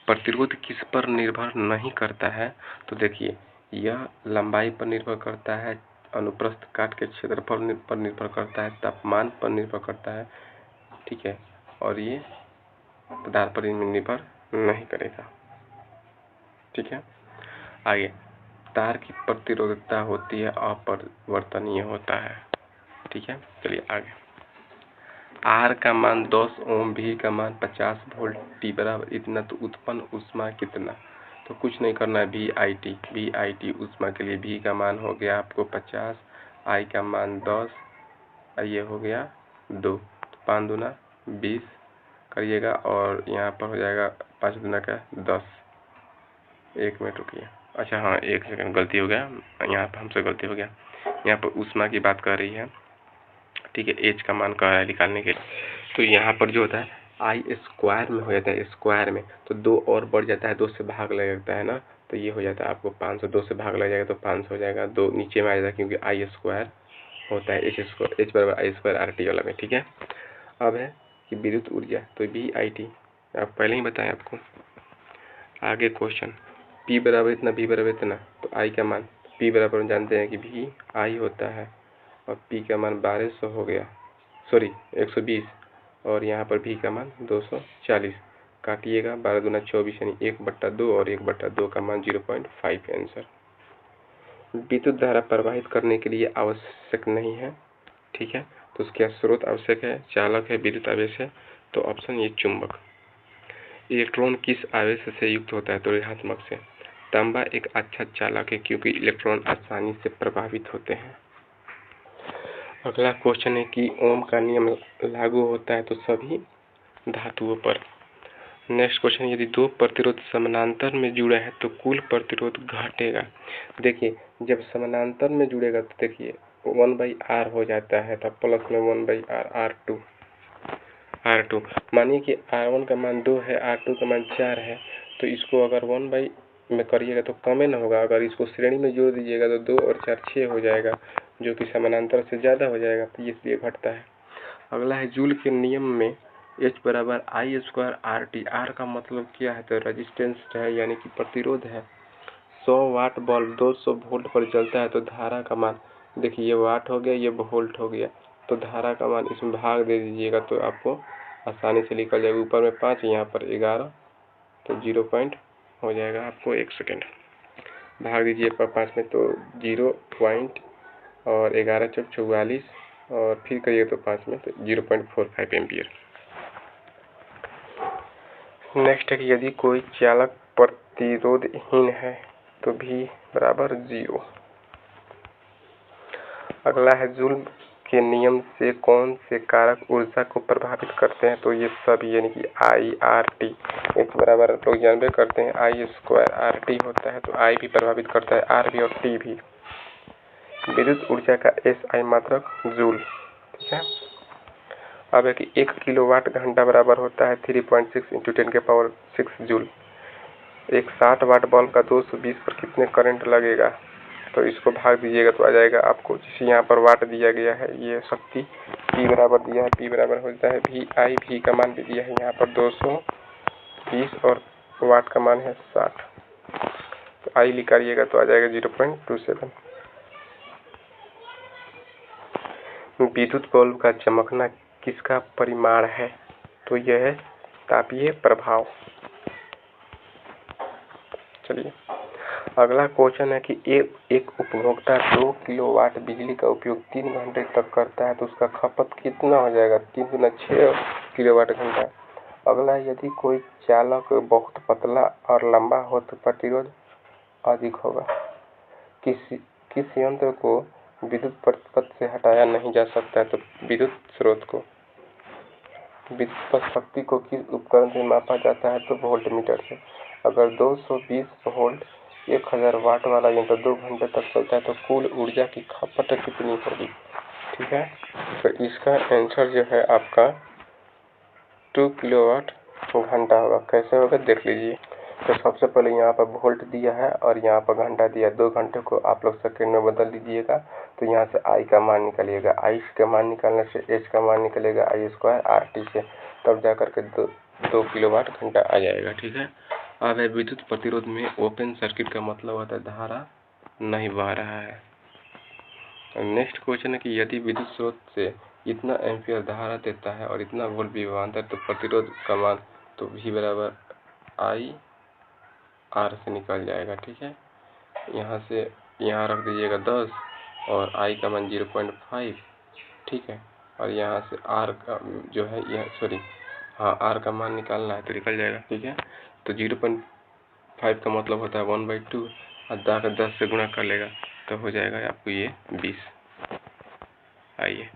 प्रतिरोध किस पर निर्भर नहीं करता है, तो देखिए यह लंबाई पर निर्भर करता है, अनुप्रस्थ काट के क्षेत्रफल पर निर्भर करता है, तापमान पर निर्भर करता है। ठीक है, और ये पदार्थ पर निर्भर नहीं करेगा। ठीक है, आगे तार की प्रतिरोधकता होती है अपरिवर्तनीय होता है। ठीक है, चलिए आगे। आर का मान 10 ओम, भी का मान 50 वोल्ट, टी बराबर इतना, तो उत्पन्न ऊष्मा कितना। तो कुछ नहीं करना है, वी आई टी ऊष्मा के लिए भी का मान हो गया आपको 50, आई का मान 10, ये हो गया 2, तो 5 दूना 20 करिएगा, और यहाँ पर हो जाएगा 5 दूना का 10। 1 मिनट रुकिए, अच्छा हाँ 1 सेकंड, गलती हो गया, यहाँ पर हमसे गलती हो गया। यहाँ पर ऊष्मा की बात कर रही है, ठीक है, एच का मान कह रहा है निकालने के लिए। तो यहाँ पर जो होता है आई स्क्वायर में हो जाता है, स्क्वायर में तो 2 और बढ़ जाता है, 2 से भाग लग जाता है ना, तो ये हो जाता है आपको 500, 2 से भाग लग जाएगा तो 500 हो जाएगा, 2 नीचे में आ जाएगा क्योंकि आई स्क्वायर होता है एच बराबर आई स्क्वायर आर टी वाला में, ठीक है। अब है कि विद्युत ऊर्जा, तो वी आई टी आप पहले ही बताएं आपको। आगे क्वेश्चन, पी बराबर इतना, वी बराबर इतना, तो आई का मान, पी बराबर जानते हैं कि वी आई होता है, और पी का मान 1200 हो गया, सॉरी 120, और यहाँ पर भी का मान 240, काटिएगा 12 दूना 24 यानी 1/2 और 1/2 का मान 0.5 आंसर। विद्युत धारा प्रवाहित करने के लिए आवश्यक नहीं है, ठीक है, तो उसका स्रोत आवश्यक है, चालक है, विद्युत आवेश है, तो ऑप्शन ये चुंबक। इलेक्ट्रॉन किस आवेश से युक्त होता है, तो ऋणात्मक से। तांबा एक अच्छा चालक है क्योंकि इलेक्ट्रॉन आसानी से प्रभावित होते हैं। अगला क्वेश्चन है कि ओम का नियम लागू होता है तो सभी धातुओं पर। नेक्स्ट क्वेश्चन, यदि 2 प्रतिरोध समानांतर में जुड़े हैं तो कुल प्रतिरोध घटेगा। देखिए जब समानांतर में जुड़ेगा तो देखिए 1/r हो जाता है, तब प्लस में 1/r R2। मानिए कि R1 का मान 2 है, R2 का मान 4 है, तो इसको अगर 1 में करिएगा तो कम ना होगा, अगर इसको श्रेणी में जोड़ दीजिएगा तो 2 और 4 6 हो जाएगा, जो कि समानांतर से ज़्यादा हो जाएगा, तो इसलिए घटता है। अगला है जूल के नियम में H बराबर आई स्क्वायर आर टी। आर का मतलब क्या है, तो रेजिस्टेंस है यानी कि प्रतिरोध है। 100 वाट बल्ब 200 वोल्ट पर चलता है तो धारा का मान, देखिए ये वाट हो गया, ये वोल्ट हो गया, तो धारा का मान इसमें भाग दे दीजिएगा तो आपको आसानी से निकल जाएगा। ऊपर में 5, यहाँ पर 11, तो 0 पॉइंट हो जाएगा आपको। 1 सेकेंड, भाग दीजिए पर 5 में तो 0 पॉइंट, और 11 चौक 44, और फिर करिए तो 5 में तो 0.45 एम्पियर। नेक्स्ट है कि यदि कोई चालक प्रतिरोधहीन है तो भी बराबर 0। अगला है जूल के नियम से कौन से कारक ऊर्जा को प्रभावित करते हैं, तो ये सभी यानी कि आई आर टी। एच बराबर लोग जानते करते हैं आई स्क्वायर आर टी होता है, तो आई भी प्रभावित करता है, आर भी और टी भी। विद्युत ऊर्जा का एस आई मात्रक जूल, ठीक है। अब है कि 1 किलोवाट घंटा बराबर होता है 3.6 × 10⁻6 जूल। एक 60 वाट बल्ब का 220 पर कितने करंट लगेगा, तो इसको भाग दीजिएगा तो आ जाएगा आपको, जिसे यहाँ पर वाट दिया गया है, ये शक्ति P बराबर दिया है, P बराबर होता है वी आई, भी का मान भी दिया है यहाँ पर 220 और वाट का मान है 60, तो आई निकालिएगा तो आ जाएगा 0.27। विद्युत बल्ब का चमकना किसका परिमाण है, तो यह है तापीय प्रभाव। चलिए अगला क्वेश्चन है कि एक उपभोक्ता 2 किलोवाट बिजली का उपयोग 3 घंटे तक करता है तो उसका खपत कितना हो जाएगा, 3 गुना 6 किलोवाट घंटा। अगला है यदि कोई चालक बहुत पतला और लंबा हो तो प्रतिरोध अधिक होगा। किस यंत्र को विद्युत पथ से हटाया नहीं जा सकता है, तो विद्युत स्रोत को। विद्युत शक्ति को किस उपकरण से मापा जाता है, तो वोल्टमीटर से। अगर 220 वोल्ट 1000 वाट वाला यंत्र 2 घंटे तक चलता है तो कुल ऊर्जा की खपत कितनी होगी, ठीक है। तो इसका आंसर जो है आपका 2 किलोवाट घंटा होगा। कैसे होगा देख लीजिए। तो सबसे पहले यहाँ पर वोल्ट दिया है और यहाँ पर घंटा दिया है, 2 घंटे को आप लोग सेकेंड में बदल दीजिएगा, तो यहाँ से आई का मान निकालिएगा, आई का मान निकालने से एच का मान निकलेगा आई स्क्वायर आर टी से, तब जा करके 2 किलोवाट घंटा आ जाएगा, ठीक है। अब है विद्युत प्रतिरोध में ओपन सर्किट का मतलब होता है धारा नहीं बह रहा है। नेक्स्ट क्वेश्चन है कि यदि विद्युत स्रोत से इतना एम्पियर धारा देता है और इतना वोल्ट विभवांतर तो प्रतिरोध का मान, तो V बराबर आई आर से निकल जाएगा, ठीक है। यहाँ से यहाँ रख दीजिएगा 10 और आई का मान 0.5, ठीक है। और यहाँ से आर का जो है यह हाँ आर का मान निकालना है तो निकल जाएगा। ठीक है, तो 0.5 का मतलब होता है 1/2 और 10 से गुणा कर लेगा तो हो जाएगा आपको ये 20। आइए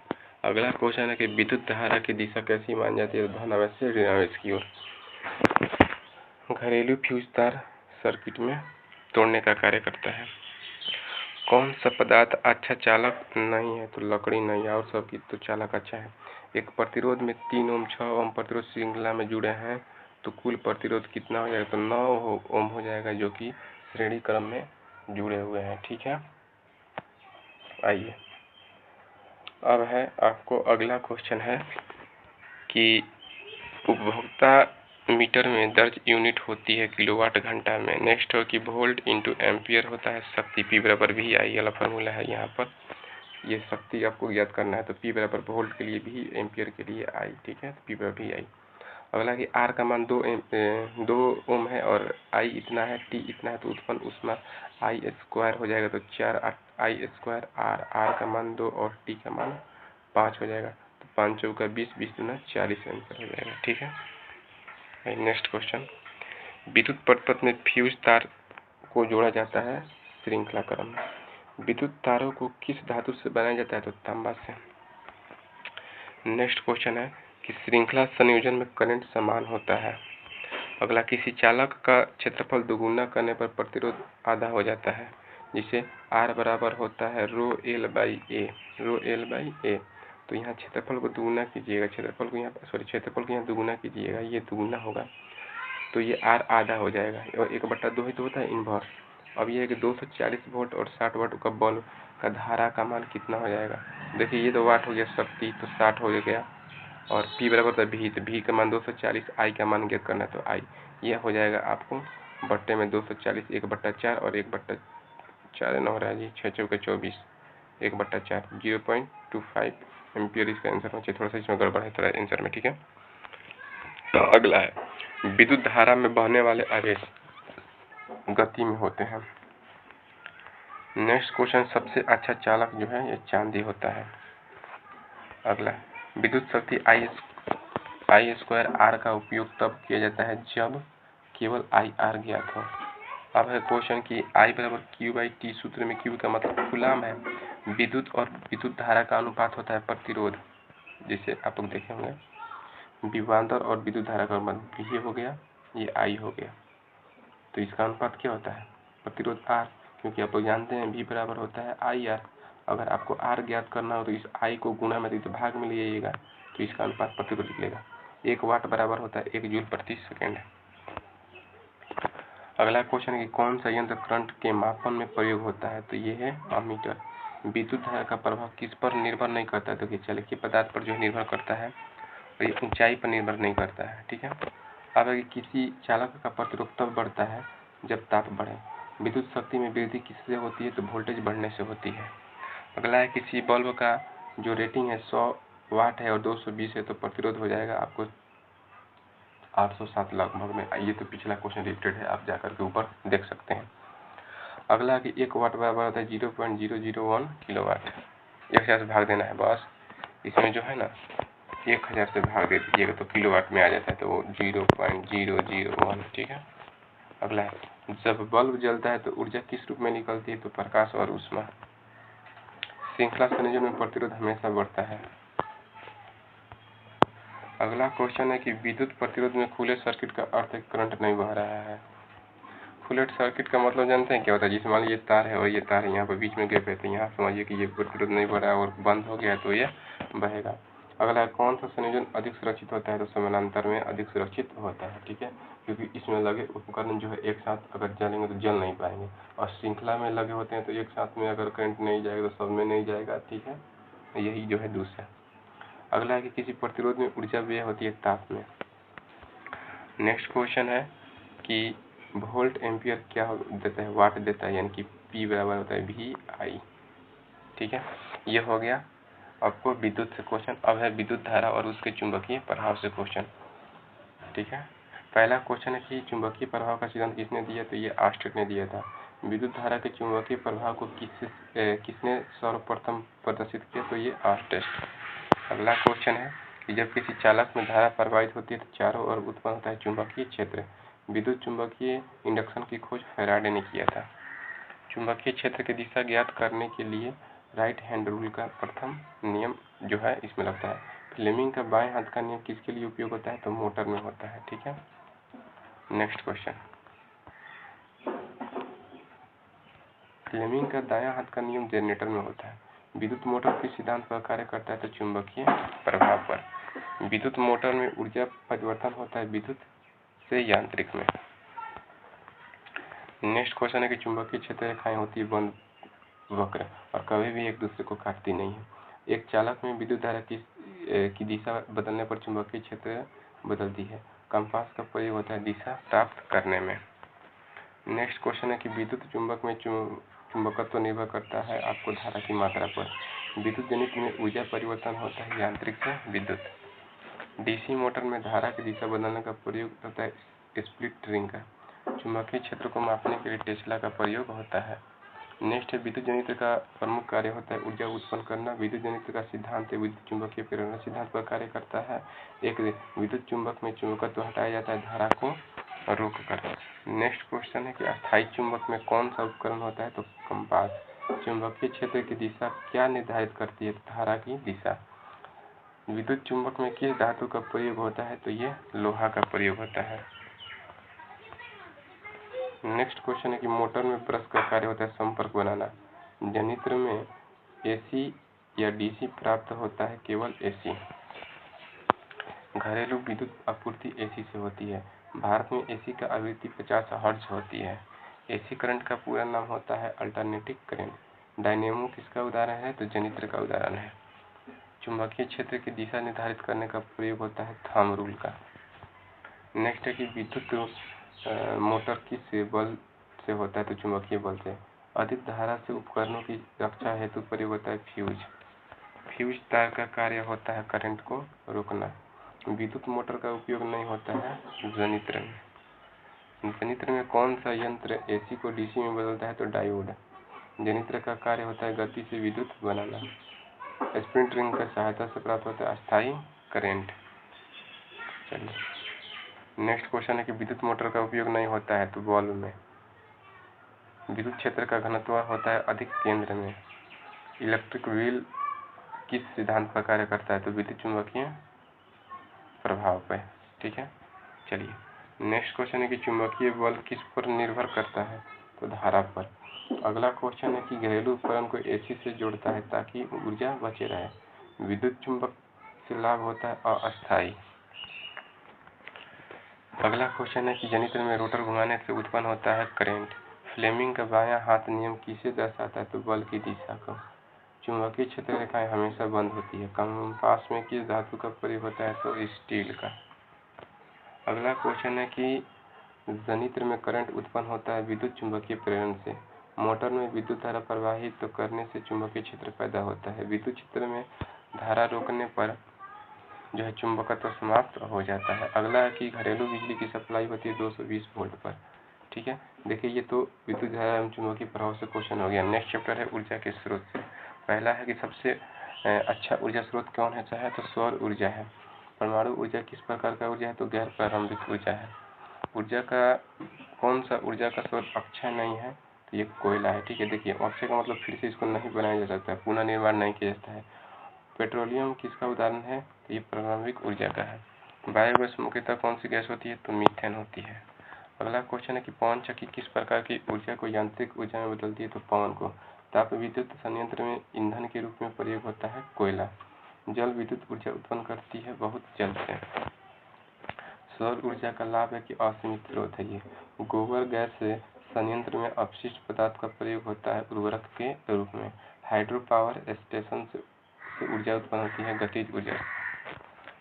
अगला क्वेश्चन है कि विद्युत धारा की दिशा कैसी मानी जाती है, धनावेश से ऋणावेश की ओर। घरेलू फ्यूज तार सर्किट में तोड़ने का कार्य करता है। कौन सा पदार्थ अच्छा चालक नहीं है, तो लकड़ी नहीं है, और सब की तो चालक अच्छा है। एक प्रतिरोध में 3 ओम 6 ओम प्रतिरोध श्रृंखला में जुड़े हैं तो कुल प्रतिरोध कितना हो जाएगा, तो 9 ओम हो जाएगा, जो कि श्रेणी क्रम में जुड़े हुए हैं। ठीक है, आइए अब है आपको अगला क्वेश्चन है कि उपभोक्ता मीटर में दर्ज यूनिट होती है किलोवाट घंटा में। नेक्स्ट हो कि वोल्ट इंटू एम्पियर होता है शक्ति, P बराबर भी आई वाला फार्मूला है यहाँ पर। ये शक्ति आपको ज्ञात करना है, तो P बराबर वोल्ट के लिए भी, एम्पियर के लिए आई। ठीक है, तो P बराबर भी आई। अगला कि R का मान 2 ओम है और I इतना है, T इतना है, तो उत्पन्न ऊष्मा I स्क्वायर हो जाएगा, तो 4 I स्क्वायर R का मान 2 और T का मान 5 हो जाएगा, तो 5 चौका 20, 20 दूना 40 आंसर हो जाएगा। ठीक है, नेक्स्ट क्वेश्चन, विद्युत परिपथ में फ्यूज तार को जोड़ा जाता है श्रृंखला क्रम में। विद्युत तारों को किस धातु से बनाया जाता है, तो तांबा से। नेक्स्ट क्वेश्चन है कि श्रृंखला संयोजन में करंट समान होता है। अगला, किसी चालक का क्षेत्रफल दोगुना करने पर प्रतिरोध आधा हो जाता है, जिसे R बराबर होता है रो एल बाई ए। तो यहाँ क्षेत्रफल को दोगुना कीजिएगा, क्षेत्रफल को यहाँ दोगुना कीजिएगा, ये दोगुना होगा तो ये R आधा हो जाएगा, और 1/2 ही तो होता है इनवर्स। अब ये है कि 240 वोल्ट और 60 वाट का बल्ब का धारा का मान कितना हो जाएगा। देखिए ये तो वाट हो गया शक्ति, तो 60 हो गया, और P बराबर था V, तो V का मान 240, I का मान ज्ञात करना है तो I यह हो जाएगा आपको बट्टे में 240 1/4 और 1/4 न हो रहा है जी, 6 चौके 24 1/4 0.25 एम्पियर इसका आंसर होना चाहिए। थोड़ा सा इसमें गड़बड़ है थोड़ा आंसर में। ठीक है, तो अगला है विद्युत धारा में बहने वाले आवेश गति में होते हैं। नेक्स्ट क्वेश्चन, सबसे अच्छा चालक जो है ये चांदी होता है। अगला, विद्युत शक्ति I स्क्वायर R का उपयोग तब किया जाता है जब केवल IR ज्ञात हो। अब है क्वेश्चन कि I बराबर Q/T, सूत्र में Q का मतलब कूलाम है। विद्युत और विद्युत धारा का अनुपात होता है प्रतिरोध, जिसे आप लोग देखे होंगे विभवांतर और विद्युत धारा का अनुपात, ये हो गया, ये I हो गया, तो इसका अनुपात क्या होता है, प्रतिरोध R, क्योंकि आप लोग जानते हैं V बराबर होता है IR। अगर आपको R ज्ञात करना हो तो इस I को गुणा में तो भाग में ले जाइएगा, तो इसका अनुपात प्रतिरोध निकलेगा। 1 वाट बराबर होता है 1 जूल प्रति सेकेंड। अगला क्वेश्चन है कि कौन सा यंत्र करंट के मापन में प्रयोग होता है, तो ये है अमीटर। विद्युत धारा का प्रभाव किस पर निर्भर नहीं करता है, तो चलिए के पदार्थ पर जो निर्भर करता है, और ये ऊंचाई पर निर्भर नहीं करता है। ठीक है, अब है कि किसी चालक का प्रतिरोध तब बढ़ता है जब ताप बढ़े। विद्युत शक्ति में वृद्धि किससे होती है, तो वोल्टेज बढ़ने से होती है। अगला है किसी बल्ब का जो रेटिंग है 100 वाट है और 220 है, तो प्रतिरोध हो जाएगा आपको 807 लगभग में। ये तो पिछला क्वेश्चन रिलेटेड है, आप जाकर के ऊपर देख सकते हैं। अगला कि 1 वाट बराबर होता है 0.001 किलोवाट। 1000 से भाग देना है बस, इसमें जो है ना 1000 से भाग दे दीजिएगा तो किलोवाट में आ जाता है, तो वो 0.001। ठीक है, अगला है जब बल्ब जलता है तो ऊर्जा किस रूप में निकलती है, तो प्रकाश और ऊष्मा। श्रृंखला संयोजन में प्रतिरोध हमेशा बढ़ता है। अगला क्वेश्चन है कि विद्युत प्रतिरोध में खुले सर्किट का अर्थ है करंट नहीं बह रहा है। खुले सर्किट का मतलब जानते हैं क्या होता है, जिस मान लीजिए तार है और ये तार है, यहाँ पर बीच में गैप है, तो यहाँ समझिए कि ये प्रतिरोध नहीं बढ़ रहा है और बंद हो गया तो ये बहेगा। अगला कौन सा संयोजन अधिक सुरक्षित होता है, तो समानांतर में अधिक सुरक्षित होता है। ठीक है, क्योंकि इसमें लगे उपकरण जो है एक साथ अगर जलेंगे तो जल नहीं पाएंगे, और श्रृंखला में लगे होते हैं तो एक साथ में अगर करंट नहीं जाएगा तो सब में नहीं जाएगा। ठीक है, यही जो है दूसरा। अगला है कि किसी प्रतिरोध में ऊर्जा व्यय होती है ताप में। नेक्स्ट क्वेश्चन है कि वोल्ट एम्पियर क्या देता है, वाट देता है, यानी कि P बराबर होता है VI। ठीक है, ये हो गया आपको विद्युत से क्वेश्चन। अब है विद्युत धारा और उसके चुंबकीय प्रभाव से क्वेश्चन। ठीक है, पहला क्वेश्चन है कि चुंबकीय प्रभाव का सिद्धांत किसने दिया, तो ये आर्स्टेड ने दिया था। विद्युत धारा के चुंबकीय प्रभाव को किसने सर्वप्रथम प्रदर्शित किया, तो ये आर्स्टेड। अगला क्वेश्चन है कि जब किसी चालक में धारा प्रवाहित होती है तो चारों ओर उत्पन्न होता है चुंबकीय क्षेत्र। विद्युत चुंबकीय इंडक्शन की खोज फैराडे ने किया था। चुंबकीय क्षेत्र की दिशा ज्ञात करने के लिए राइट हैंड रूल का प्रथम नियम जो है इसमें लगता है। फ्लेमिंग का बाएं हाथ का नियम किसके लिए उपयोग होता है? तो मोटर में होता है। ठीक है, नेक्स्ट क्वेश्चन, फ्लेमिंग का दायां हाथ का नियम जनरेटर में होता है। विद्युत मोटर किस सिद्धांत पर कार्य करता है? तो चुंबकीय प्रभाव पर। विद्युत मोटर में ऊर्जा परिवर्तन होता है विद्युत से यांत्रिक में। नेक्स्ट क्वेश्चन है कि चुंबकीय क्षेत्र रेखाएं होती है बंद वक्र और कभी भी एक दूसरे को काटती नहीं है। एक चालक में विद्युत धारा की दिशा बदलने पर चुंबकीय क्षेत्र बदलती है। कंपास का प्रयोग होता है दिशा प्राप्त करने में। नेक्स्ट क्वेश्चन है कि विद्युत चुंबक में चुंबकत्व निर्भर करता है आपको धारा की मात्रा पर। विद्युत जनित्र में ऊर्जा परिवर्तन होता है यांत्रिक से विद्युत। डीसी मोटर में धारा की दिशा बदलने का प्रयोग होता है स्प्लिट रिंग का। चुंबकीय क्षेत्र को मापने के लिए टेस्ला का प्रयोग होता है। नेक्स्ट है विद्युत जनित्र का प्रमुख कार्य होता है ऊर्जा उत्पन्न करना। विद्युत जनित्र का सिद्धांत विद्युत चुंबकीय प्रेरण सिद्धांत पर कार्य करता है। एक विद्युत चुंबक में चुंबकत्व हटाया जाता है धारा को रोक कर। नेक्स्ट क्वेश्चन है कि अस्थायी चुंबक में कौन सा उपकरण होता है? तो कंपास। चुंबकीय क्षेत्र की दिशा क्या निर्धारित करती है? धारा की दिशा। विद्युत चुंबक में किस धातु का प्रयोग होता है? तो ये लोहा का प्रयोग होता है। नेक्स्ट क्वेश्चन है कि मोटर में ब्रश का कार्य होता है संपर्क बनाना। जनित्र में एसी या डीसी प्राप्त होता है? केवल एसी। घरेलू विद्युत आपूर्ति एसी से होती है। भारत में एसी का आवृत्ति 50 हर्ट्ज होती है। एसी करंट का पूरा नाम होता है अल्टरनेटिंग करंट। डायनेमो किसका उदाहरण है? तो जनित्र का उदाहरण है। चुंबकीय क्षेत्र की दिशा निर्धारित करने का प्रयोग होता है थंब रूल का। नेक्स्ट है कि विद्युत मोटर किस बल से होता है? तो चुंबकीय बल से। अधिक धारा से उपकरणों की रक्षा हेतु प्रयोग होता है फ्यूज। फ्यूज तार का कार्य होता है करंट को रोकना। विद्युत मोटर का उपयोग नहीं होता है जनित्र में। जनित्र में कौन सा यंत्र एसी को डीसी में बदलता है? तो डायोड। जनित्र का कार्य होता है गति से विद्युत बनाना। स्प्लिट रिंग की सहायता से प्राप्त होता है अस्थायी करंट। चलिए नेक्स्ट क्वेश्चन है कि विद्युत मोटर का उपयोग नहीं होता है? तो बल्ब में। विद्युत क्षेत्र का घनत्व होता है अधिक केंद्र में। इलेक्ट्रिक व्हील किस सिद्धांत पर कार्य करता है? तो विद्युत चुंबकीय प्रभाव पर। ठीक है, चलिए नेक्स्ट क्वेश्चन है कि चुंबकीय बल किस पर निर्भर करता है? तो धारा पर। अगला क्वेश्चन है कि घरेलू उपकरण को एसी से जोड़ता है ताकि ऊर्जा बचे रहे। विद्युत चुंबक से लाभ होता है अस्थायी। अगला क्वेश्चन है कि जनित्र में रोटर घुमाने से उत्पन्न होता है करंट। फ्लेमिंग का बायां हाथ नियम किसे दर्शाता है? तो बल की दिशा को। चुंबकीय क्षेत्र रेखाएं हमेशा बंद होती है। कंपास में किस धातु का प्रयोग होता है? तो स्टील का। अगला क्वेश्चन है कि जनित्र में करंट उत्पन्न होता है विद्युत चुंबकीय प्रेरण से। मोटर में विद्युत धारा प्रवाहित तो करने से चुंबकीय क्षेत्र पैदा होता है। विद्युत क्षेत्र में धारा रोकने पर जो है चुंबकत्व समाप्त हो जाता है। अगला है कि घरेलू बिजली की सप्लाई होती है 220 वोल्ट पर। ठीक है, देखिए ये तो विद्युत धारा एवं चुंबकीय प्रभाव से क्वेश्चन हो गया। नेक्स्ट चैप्टर है ऊर्जा के स्रोत से। पहला है कि सबसे अच्छा ऊर्जा स्रोत कौन है? चाहे तो सौर ऊर्जा है। परमाणु ऊर्जा किस प्रकार का ऊर्जा है? तो गैर प्रारंभिक ऊर्जा है। ऊर्जा का कौन सा ऊर्जा का स्रोत अक्षय नहीं है? तो ये कोयला है। ठीक है, देखिए अक्षय का मतलब फिर से इसको नहीं बनाया जा सकता है, पुनः निर्माण नहीं किया जाता है। पेट्रोलियम किसका उदाहरण है? तो ये प्रारंभिक ऊर्जा का है। बायोगैस मुख्यतः कौन सी गैस होती है? तो मीथेन होती है। अगला क्वेश्चन है कि पवन चक्की किस प्रकार की ऊर्जा को यांत्रिक ऊर्जा में बदलती है? तो पवन को। ताप विद्युत संयंत्र में ईंधन के रूप में प्रयोग होता है कोयला। जल विद्युत ऊर्जा उत्पन्न करती है बहुत जल से। सौर ऊर्जा का लाभ है कि असीमित स्रोत है ये। गोबर गैस से संयंत्र में अपशिष्ट पदार्थ का प्रयोग होता है उर्वरक के रूप में। हाइड्रो पावर स्टेशन से ऊर्जा उत्पन्न होती है गतिज ऊर्जा।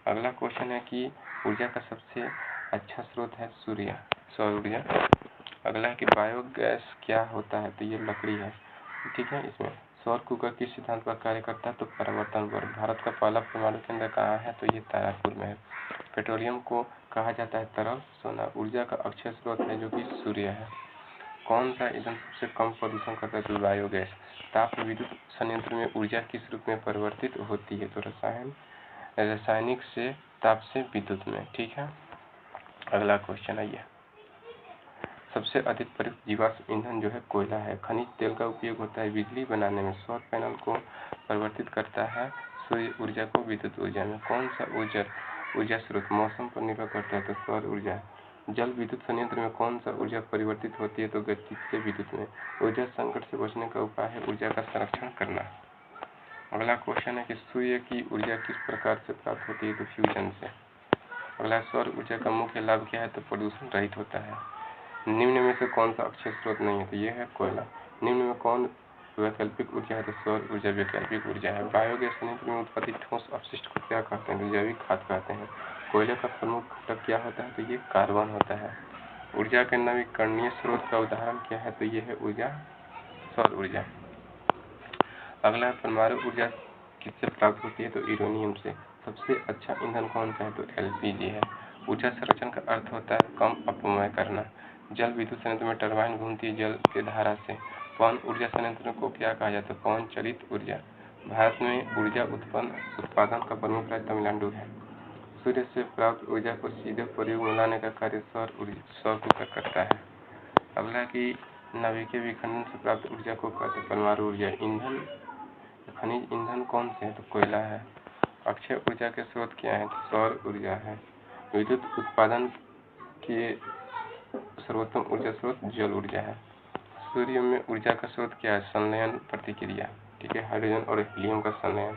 अगला क्वेश्चन है कि ऊर्जा का सबसे अच्छा स्रोत है सूर्य, सौर ऊर्जा। अगला है कि बायोगैस क्या होता है? तो ये लकड़ी है। ठीक है, इसमें सौर कुकर किस सिद्धांत पर कार्य करता है? तो परावर्तन पर। भारत का पहला परमाणु केंद्र कहाँ है? तो ये तारापुर में है। पेट्रोलियम को कहा जाता है तरल सोना। ऊर्जा का अक्षय स्रोत है जो कि सूर्य है। कौन सा ईंधन सबसे कम प्रदूषण करता है? तो बायोगैस। ताप विद्युत संयंत्र में ऊर्जा किस रूप में परिवर्तित होती है? तो रसायन रासायनिक से ताप से विद्युत में। ठीक है, अगला क्वेश्चन आइए। सबसे अधिक प्रयुक्त जीवाश्म ईंधन जो है कोयला है। खनिज तेल का उपयोग होता है बिजली बनाने में, सौर पैनल को परिवर्तित करता है सूर्य ऊर्जा को विद्युत ऊर्जा में। कौन सा ऊर्जा स्रोत मौसम पर निर्भर करता है? तो सौर ऊर्जा। जल विद्युत संयंत्र में कौन सा ऊर्जा परिवर्तित होती है? तो गतिज से विद्युत में। ऊर्जा संकट से बचने का उपाय है ऊर्जा का संरक्षण करना। अगला क्वेश्चन है कि सूर्य की ऊर्जा किस प्रकार से प्राप्त होती है? तो फ्यूजन से। अगला, सौर ऊर्जा का मुख्य लाभ क्या है? तो प्रदूषण रहित होता है। निम्न में से कौन सा अक्षय स्रोत नहीं है? तो यह है कोयला। निम्न में कौन वैकल्पिक ऊर्जा है? तो सौर ऊर्जा वैकल्पिक ऊर्जा है। बायोगैस संयंत्र में उत्पादित ठोस अपशिष्ट को क्या कहते हैं? तो जैविक खाद कहते हैं। कोयले का प्रमुख घटक क्या होता है? तो ये कार्बन होता है। ऊर्जा के नवीकरणीय स्रोत का उदाहरण क्या है? तो यह है ऊर्जा सौर ऊर्जा। अगला, परमाणु ऊर्जा किससे प्राप्त होती है? तो यूरेनियम से। सबसे अच्छा ईंधन कौन सा है? तो एलपीजी है। ऊर्जा संरक्षण का अर्थ होता है कम अपव्यय करना। जल विद्युत संयंत्र में टरबाइन घूमती है जल के धारा से। पवन ऊर्जा संयंत्र को क्या कहा जाता है? पवन चलित ऊर्जा। भारत में ऊर्जा उत्पादन का प्रमुख राज्य तमिलनाडु है। सूर्य से प्राप्त ऊर्जा को सीधे प्रयोग में लाने का कार्य सौर कुकर करता है। अगला कि नाभिकीय विखंडन से प्राप्त ऊर्जा को कहते हैं परमाणु ऊर्जा। ईंधन खनिज ईंधन कौन से है? तो कोयला है। अक्षय ऊर्जा के स्रोत क्या है? तो सौर ऊर्जा है। विद्युत उत्पादन के सर्वोत्तम ऊर्जा स्रोत जल ऊर्जा है। सूर्य में ऊर्जा का स्रोत क्या है? संलयन प्रतिक्रिया। ठीक है, हाइड्रोजन और हीलियम का संलयन।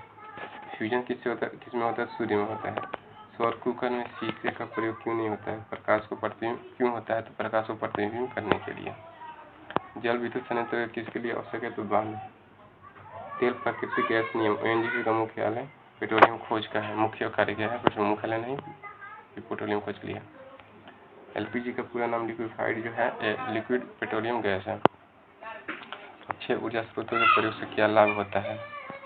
फ्यूजन किसमें होता है? सूर्य में होता है। सौर कुकर में शीशे का प्रयोग क्यों नहीं होता है? प्रकाश को प्रतिबिंब क्यों होता है? तो प्रकाश को प्रतिबिंब करने के लिए। जल विद्युत संयंत्र किसके लिए आवश्यक है? तो बांध। तेल प्राकृतिक गैस नियम। ओएनजीसी का मुख्यालय पेट्रोलियम खोज का है। मुख्य कार्य क्या है? पेट्रोलियम मुख्यालय नहीं, पेट्रोलियम खोज के लिए। एलपीजी का पूरा नाम लिक्विफाइड जो है लिक्विड पेट्रोलियम गैस है। अक्षय ऊर्जा स्रोतों के प्रयोग से क्या लाभ होता है?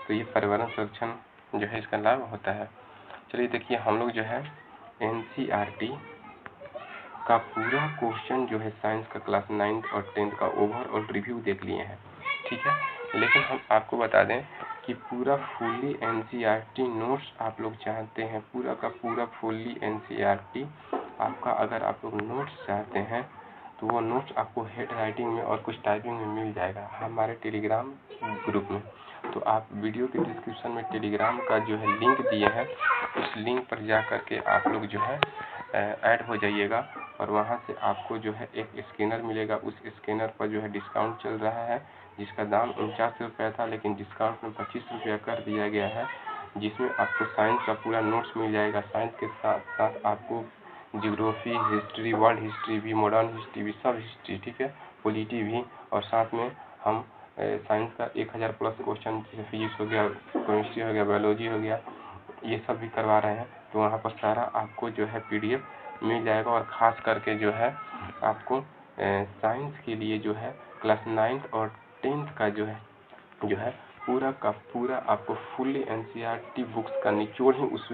तो ये पर्यावरण संरक्षण जो है इसका लाभ होता है। चलिए देखिए, हम लोग जो है एनसीईआरटी का पूरा क्वेश्चन जो है साइंस का क्लास 9th और 10th का ओवरऑल रिव्यू देख लिए हैं। ठीक है, लेकिन हम आपको बता दें कि पूरा फुल्ली एनसीईआरटी नोट्स आप लोग चाहते हैं, पूरा का पूरा फुल्ली एनसीईआरटी आपका अगर आप लोग नोट्स चाहते हैं तो वो नोट्स आपको हेड राइटिंग में और कुछ टाइपिंग में मिल जाएगा हमारे टेलीग्राम ग्रुप में। तो आप वीडियो के डिस्क्रिप्शन में टेलीग्राम का जो है लिंक दिए हैं, उस लिंक पर जा करके आप लोग जो है ऐड हो जाइएगा और वहाँ से आपको जो है एक स्कैनर मिलेगा। उस स्कैनर पर जो है डिस्काउंट चल रहा है जिसका दाम 49 रुपया था, लेकिन डिस्काउंट में 25 रुपया कर दिया गया है, जिसमें आपको साइंस का पूरा नोट्स मिल जाएगा। साइंस के साथ साथ आपको ज्योग्राफी, हिस्ट्री, वर्ल्ड हिस्ट्री भी, मॉडर्न हिस्ट्री भी, सब हिस्ट्री, ठीक है, पॉलिटी भी, और साथ में हम साइंस का 1000 प्लस क्वेश्चन जैसे फिजिक्स हो गया, केमिस्ट्री हो गया, बायोलॉजी हो गया, ये सब भी करवा रहे हैं। तो वहाँ पर सारा आपको जो है पीडीएफ मिल जाएगा। और ख़ास करके जो है आपको साइंस के लिए जो है क्लास 9th और 10th का जो है पूरा का पूरा आपको फुल्ली एनसीईआरटी बुक्स का निचोड़ ही उस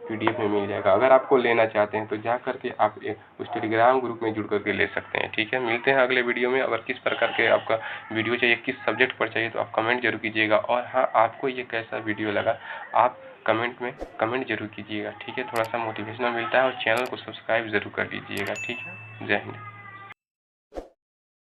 पीडीएफ में मिल जाएगा। अगर आपको लेना चाहते हैं तो जा करके आप उस टेलीग्राम ग्रुप में जुड़ करके ले सकते हैं। ठीक है, मिलते हैं अगले वीडियो में। अगर किस प्रकार के आपका वीडियो चाहिए, किस सब्जेक्ट पर चाहिए, तो आप कमेंट जरूर कीजिएगा। और हाँ, आपको ये कैसा वीडियो लगा आप कमेंट में कमेंट जरूर कीजिएगा। ठीक है, थोड़ा सा मोटिवेशनल मिलता है। और चैनल को सब्सक्राइब जरूर कर लीजिएगा। ठीक है, जय हिंद।